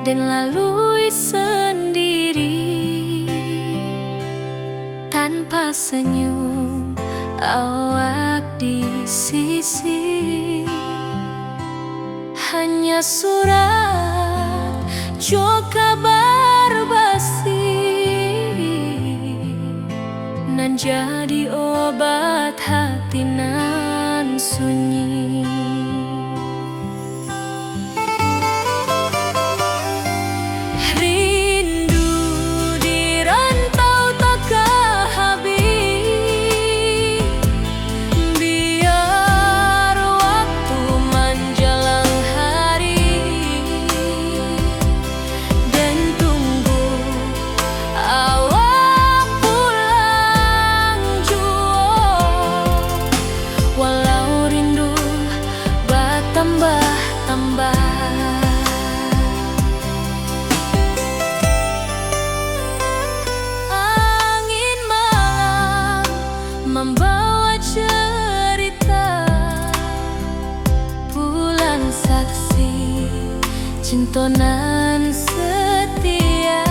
dan lalui sendiri tanpa senyum awak di sisi. Hanya surat jo kabar basi nan jadi obat hati nan sunyi. Rindu di rantau takkan habis, biar waktu menjelang hari dan tunggu awak pulang jua. Walau rindu bertambah-tambah, angin malam membawa cerita bulan saksi cintonan setia,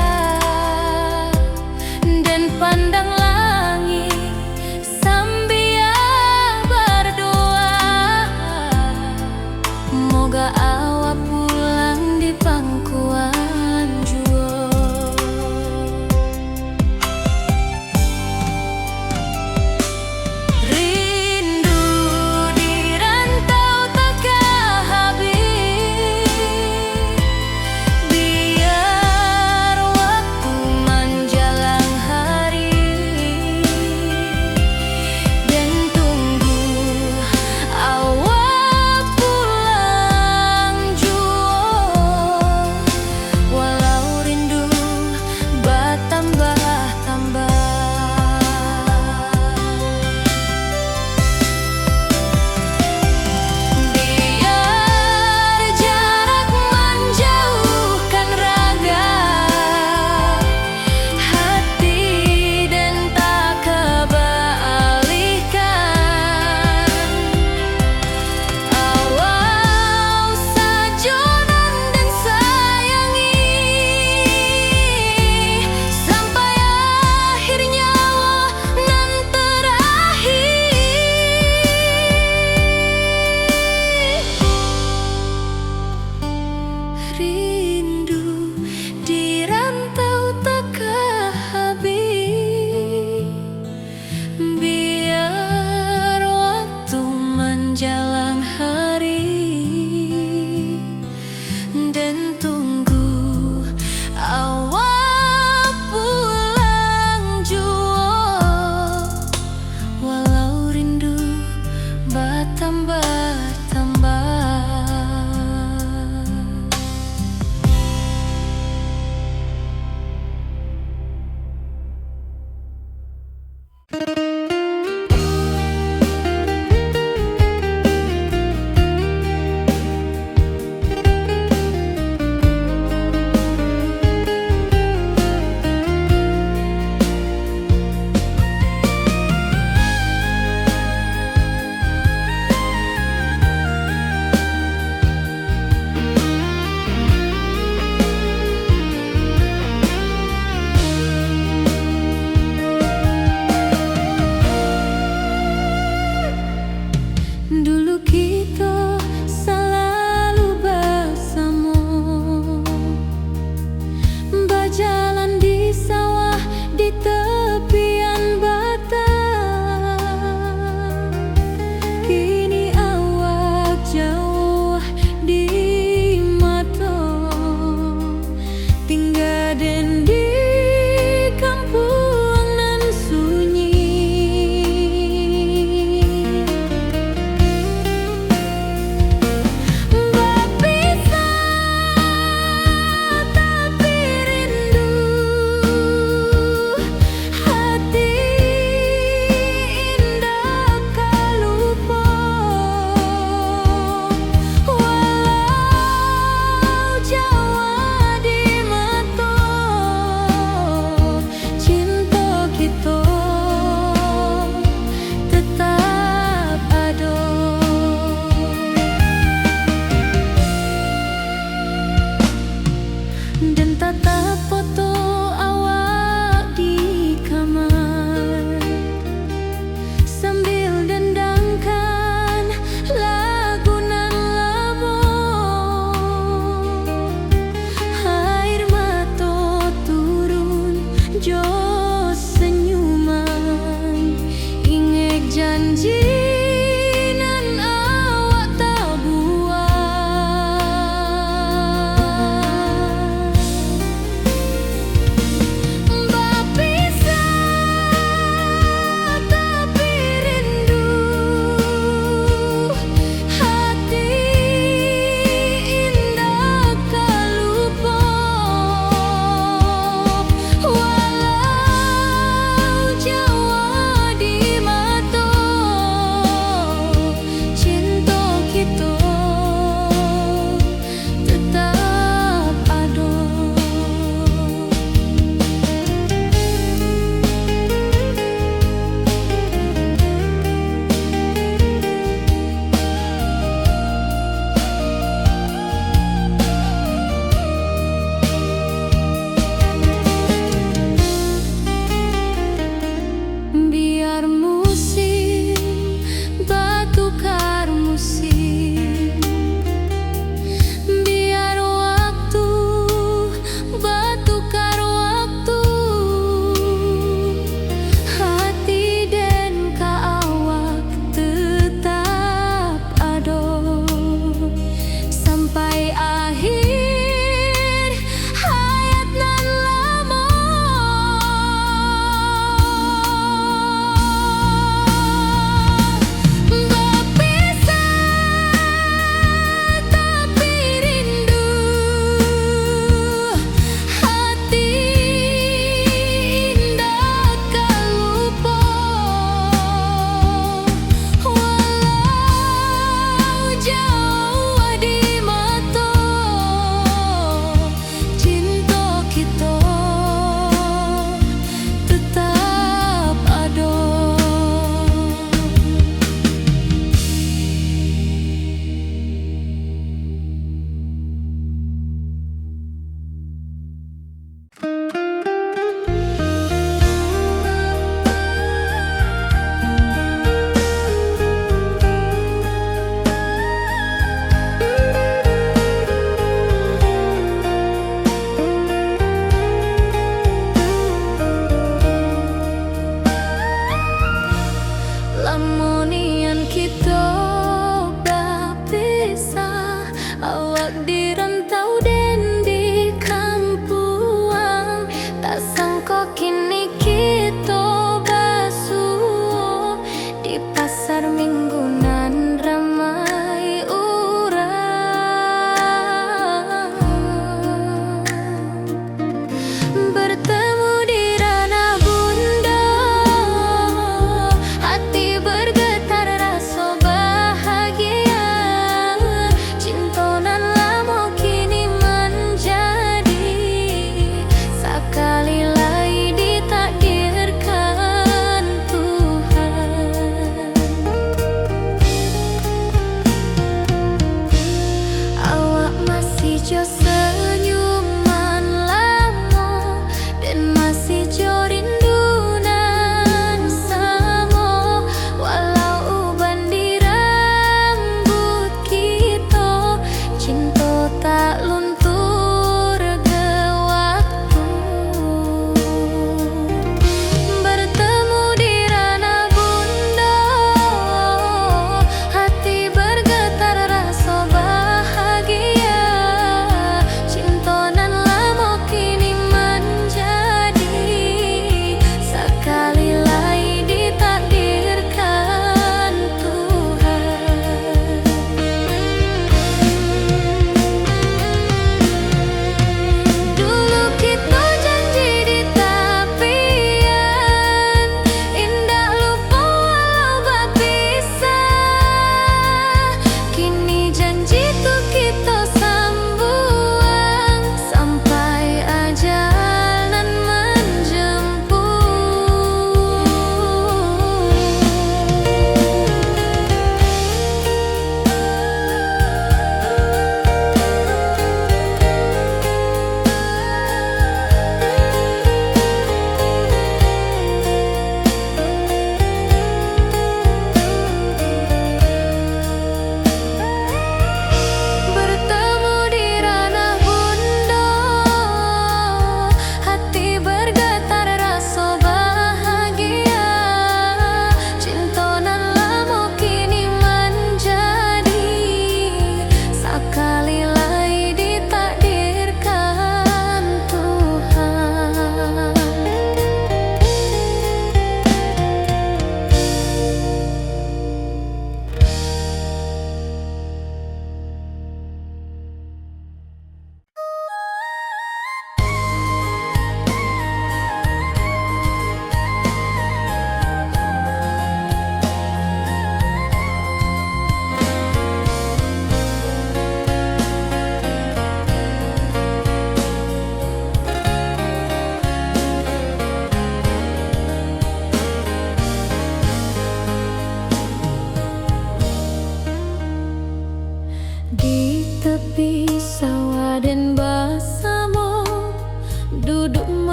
dan pandang langit sambil berdoa, moga awak pulang di pangkuan jua. Rindu di rantau takkan habis, biar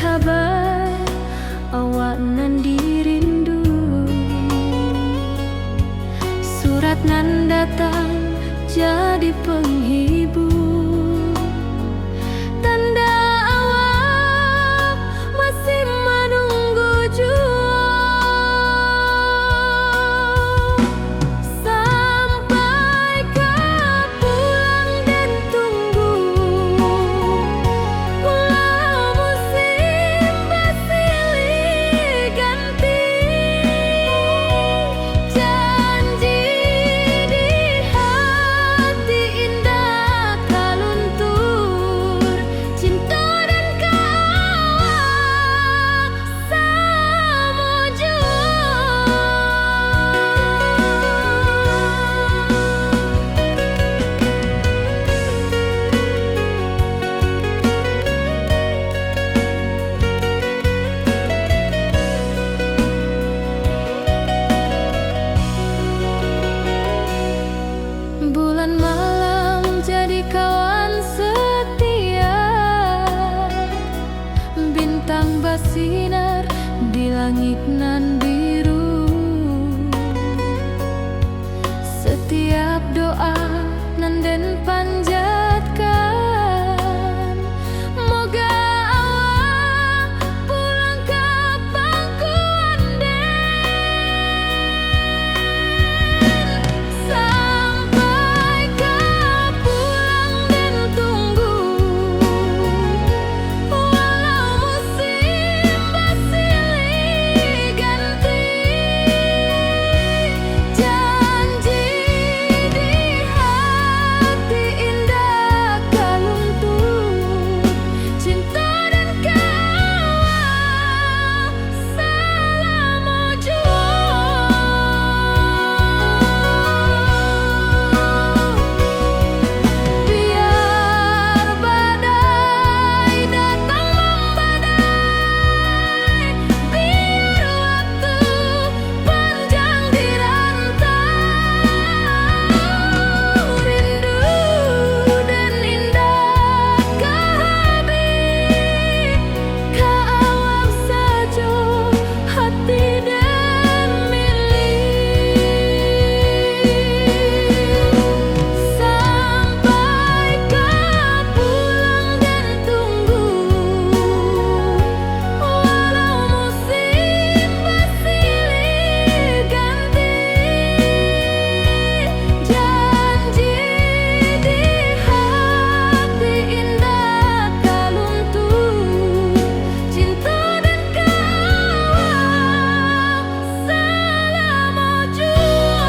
kabar awak nan dirindu. Surat nan datang jadi penghibur, tanda awak masih menunggu jua. Sampai kau pulang dan tunggu, walau musim bersilih ganti. Janji di hati indah tak luntur, cinta dan kau sama jua. Bulan malam jadi kawan setia, bintang bersinar di langit nan biru. Setiap doa nan den panjatkan, moga awak pulang ke pangkuan. Sampai kau pulang dan tunggu, walau musim bersilih ganti. Janji di hati indah tak luntur, cinta dan kau selama jua. Biar badai datang membadai, biar waktu panjang dirantau, rindu dan indah kehabis, kawak saja hati dan milik. Sampai kau pulang dan tunggu, walau musim bersilih ganti. Janji di hati indah tak luntur, cinta dan kau selama jua.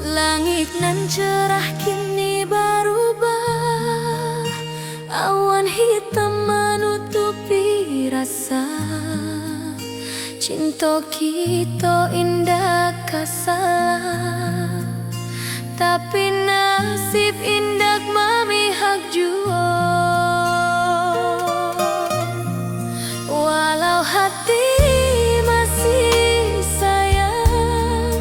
Langit nan cerah kini berubah, awan hitam menutupi rasa. Cinta kita indah kasalah, tapi nasib indah memihak jua. Walau hati masih sayang,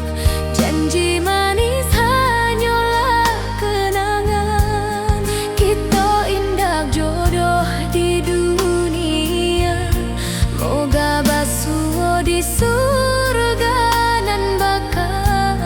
janji manis hanyalah kenangan. Kita indah jodoh di dunia, moga basuh di surga nan bakal.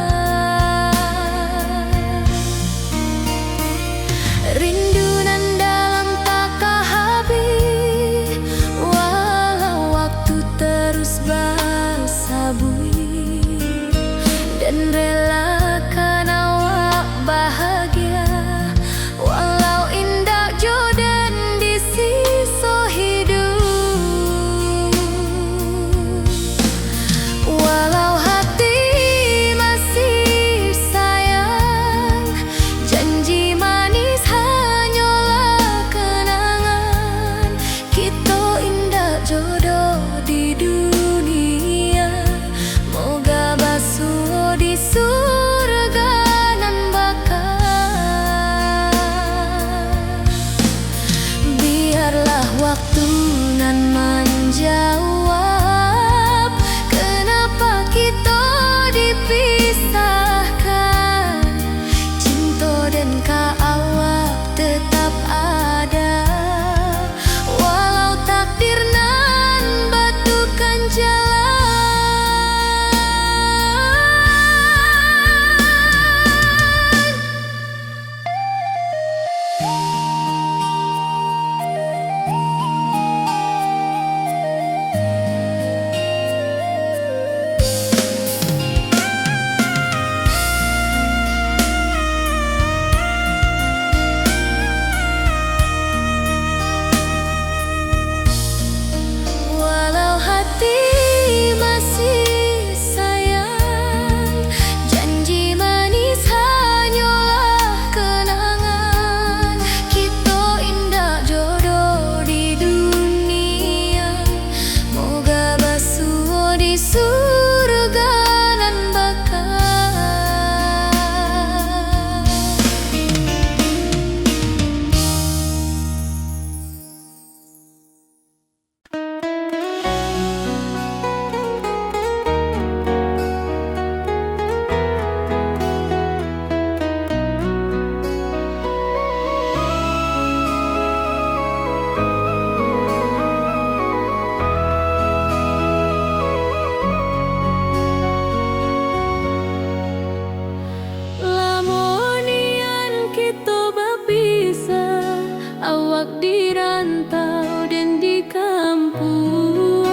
awak di rantau dan di kampung.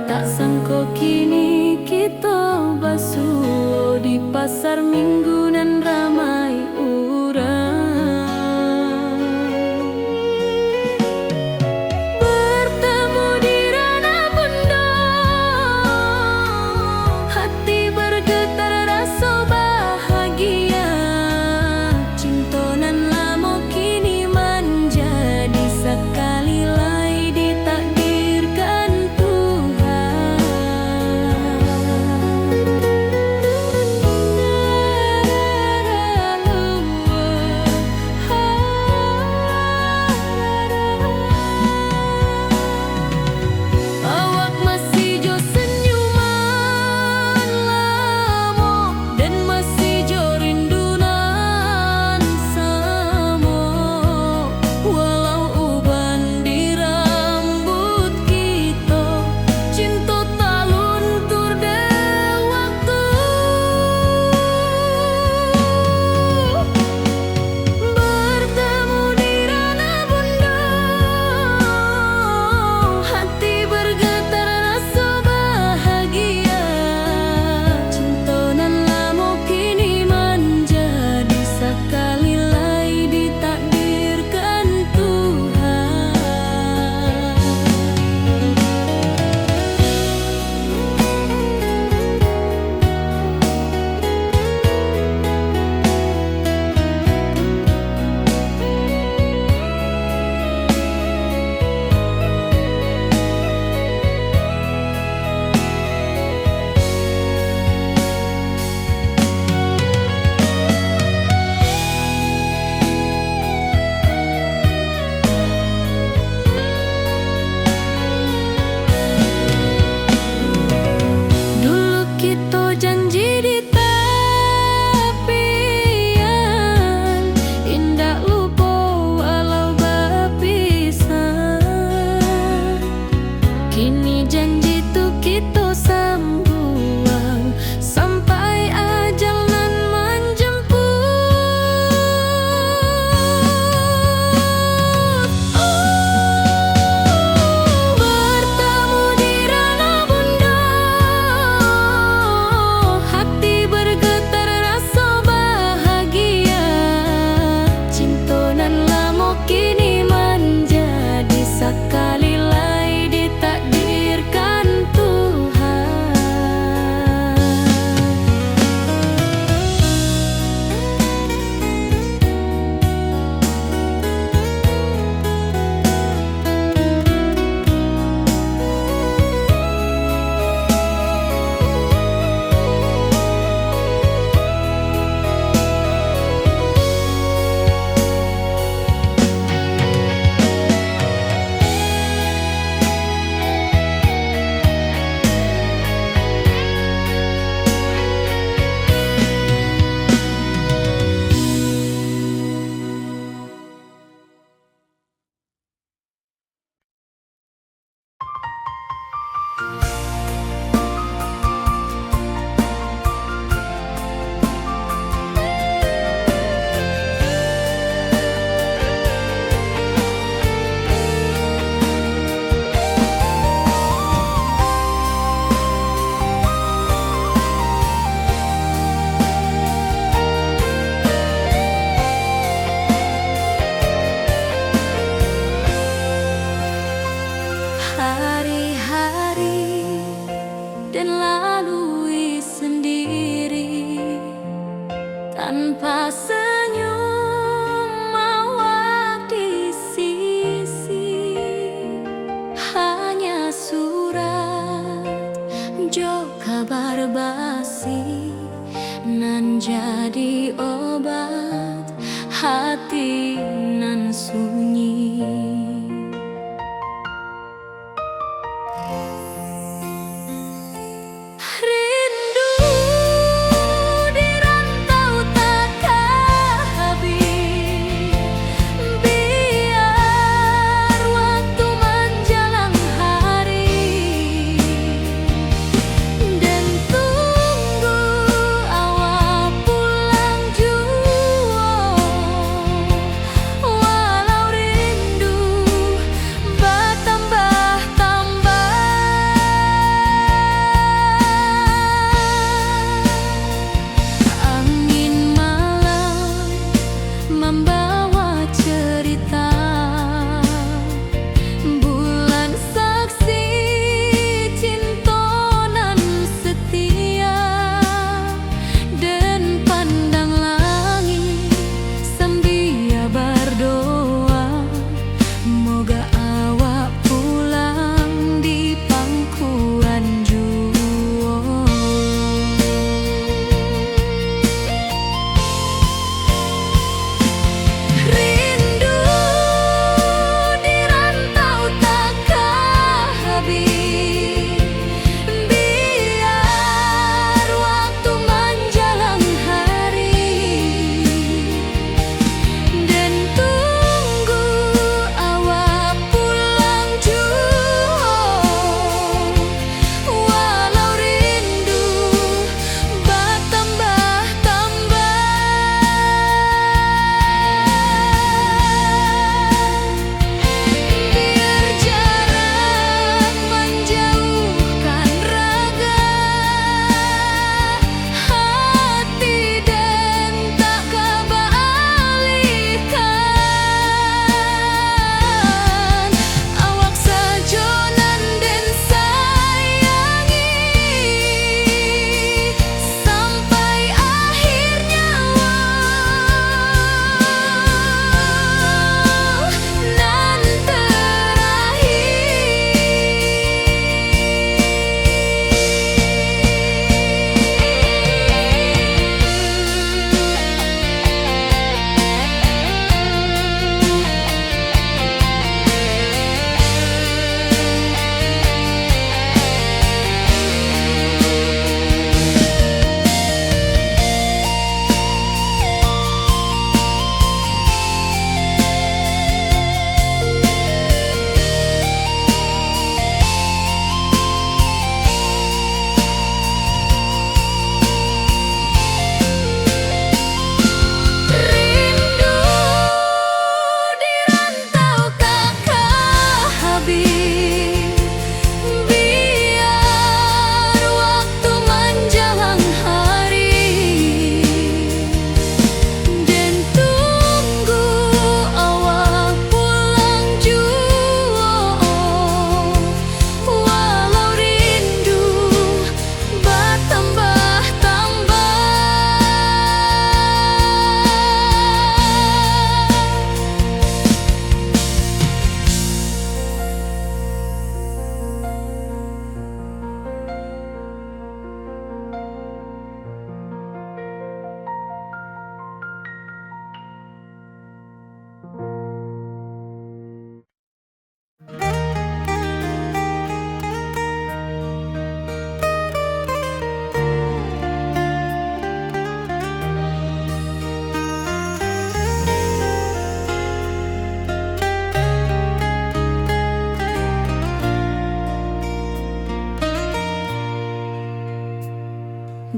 Tak sangko kini kita basuh di pasar minggu nan ramai urang. Bertemu di ranah pondok, hati bergetar rasa bahagia. Cinta nan lama kini menjadi sekali lagi ditakdirkan Tuhan.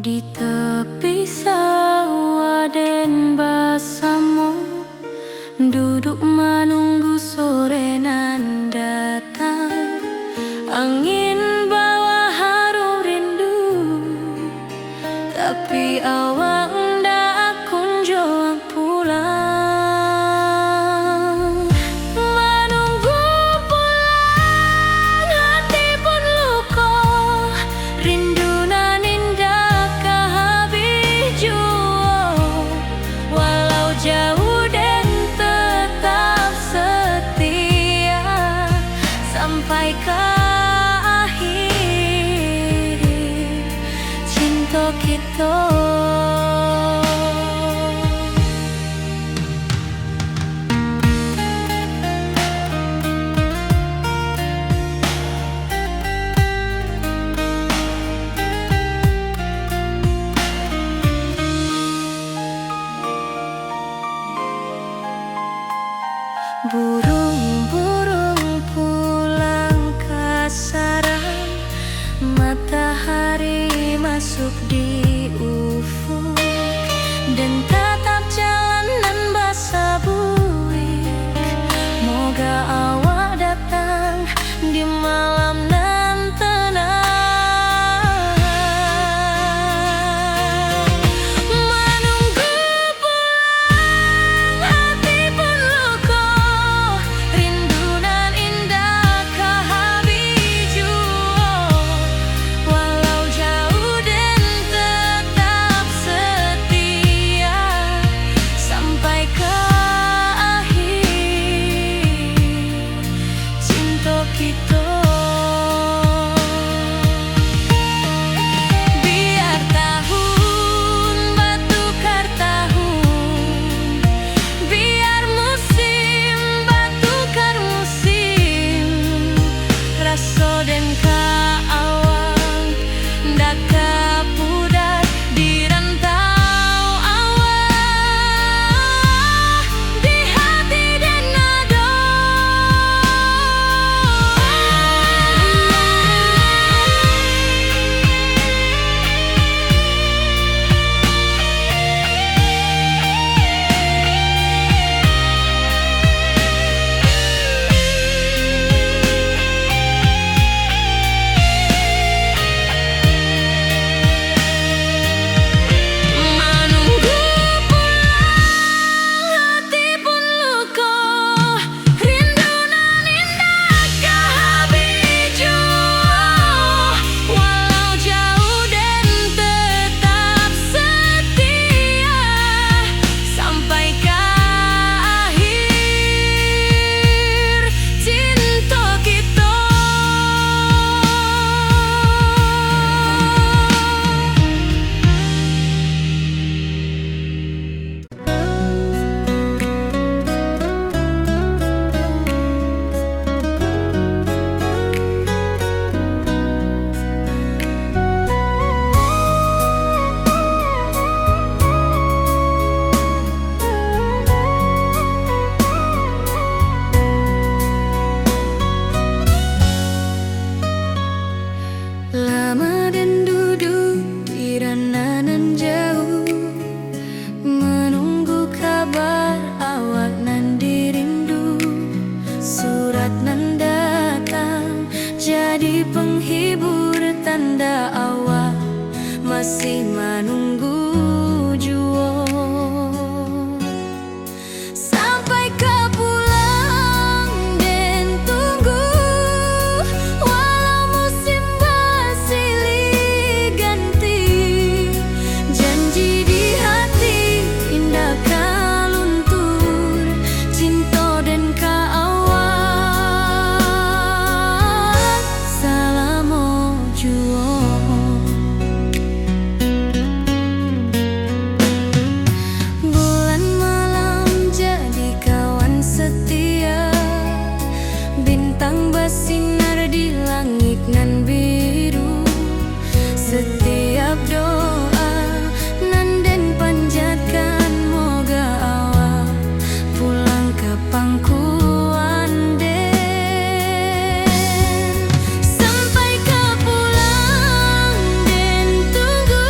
Di tepi sawah den basamo, duduk menunggu sore nan datang. Angin bawa harum rindu, tapi awak ndak kunjung pulang. Menunggu pulang, hati pun luka, rindu nan indah kehabis jua. Walau jauh dan tetap setia sampai ke akhir cinta kita. Burung-burung pulang ke sarang, matahari masuk di ufuk, dan tatap jalanan basah buik. Moga awak datang di malam nan tenang. Menunggu pulang, hati pun luka, rindu nan indah kehabis jua. Walau jauh dan tetap setia sampai ke akhir cinta kita. Biar tahun bertukar tahun, biar musim bertukar musim, rasa dan keawang ndak kepudar di rantau awak, di hati dan nada. Menunggu pulang, hati pun luka, rindu nan indah kehabis jua. Walau jauh dan tetap setia sampai ke akhir cinta kita. Lama dan duduk di ranah nan jauh, menunggu kabar awak nan dirindu. Surat nan datang jadi penghibur, tanda awak masih menunggu jua. Sampai ke pulang dan tunggu, walau musim bersilih ganti, janji di hati indah kaluntur, cinta dan keawak salamo jua. Bulan malam jadi kawan setia, bintang bersinar di langit nan biru. Setiap doa nan den panjatkan, moga awak pulang ke pangkuan den. Sampai ke pulang dan tunggu,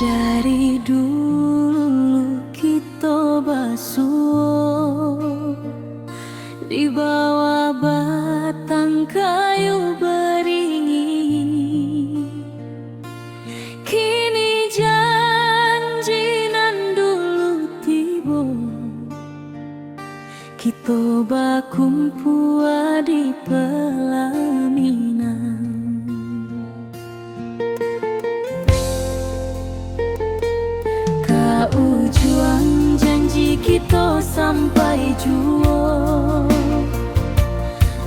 Dari dulu kita basuh di bawah batang kayu beringin. Kini janji nan dulu tiba, kita bakumpul di pelaminan. Juang janji kita sampai jua,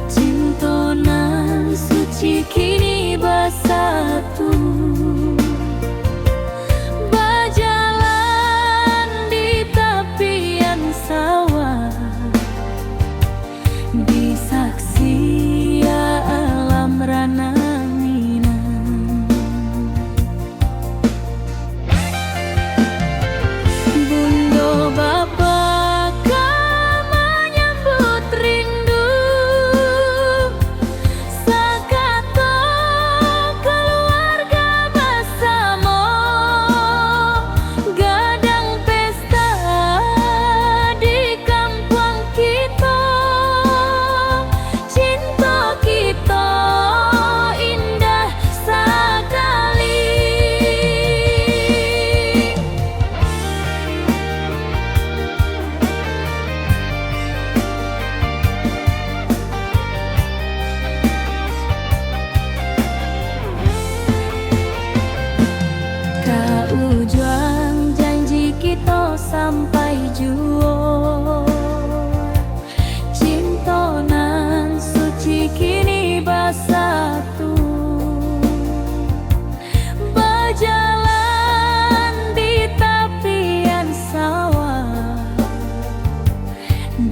cinta nan suci kini bersatu. Berjalan di tepian sawah, disaksi alam rana. Juang janji kita sampai jua, cinta nan suci kini bersatu. Berjalan di tepian sawah,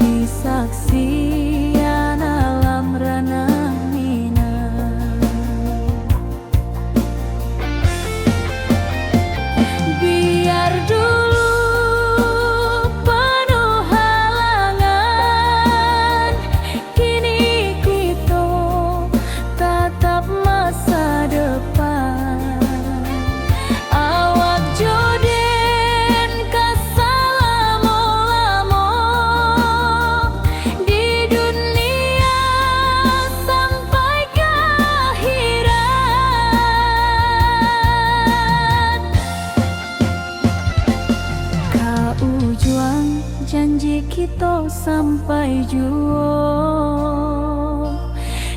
disaksikan alam rana. Janji kita sampai jua,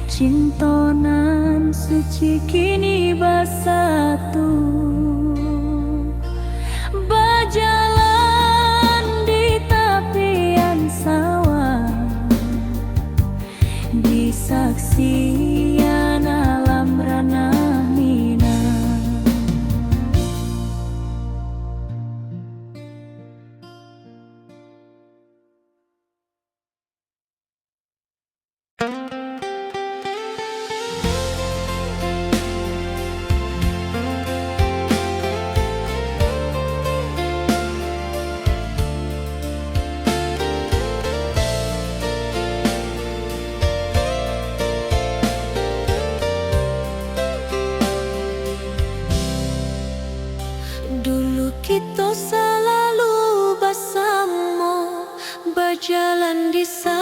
cinta nan suci kini bersatu. Berjalan di tepian sawah, disaksikan alam rana. Dulu kita selalu bersama, berjalan di sana.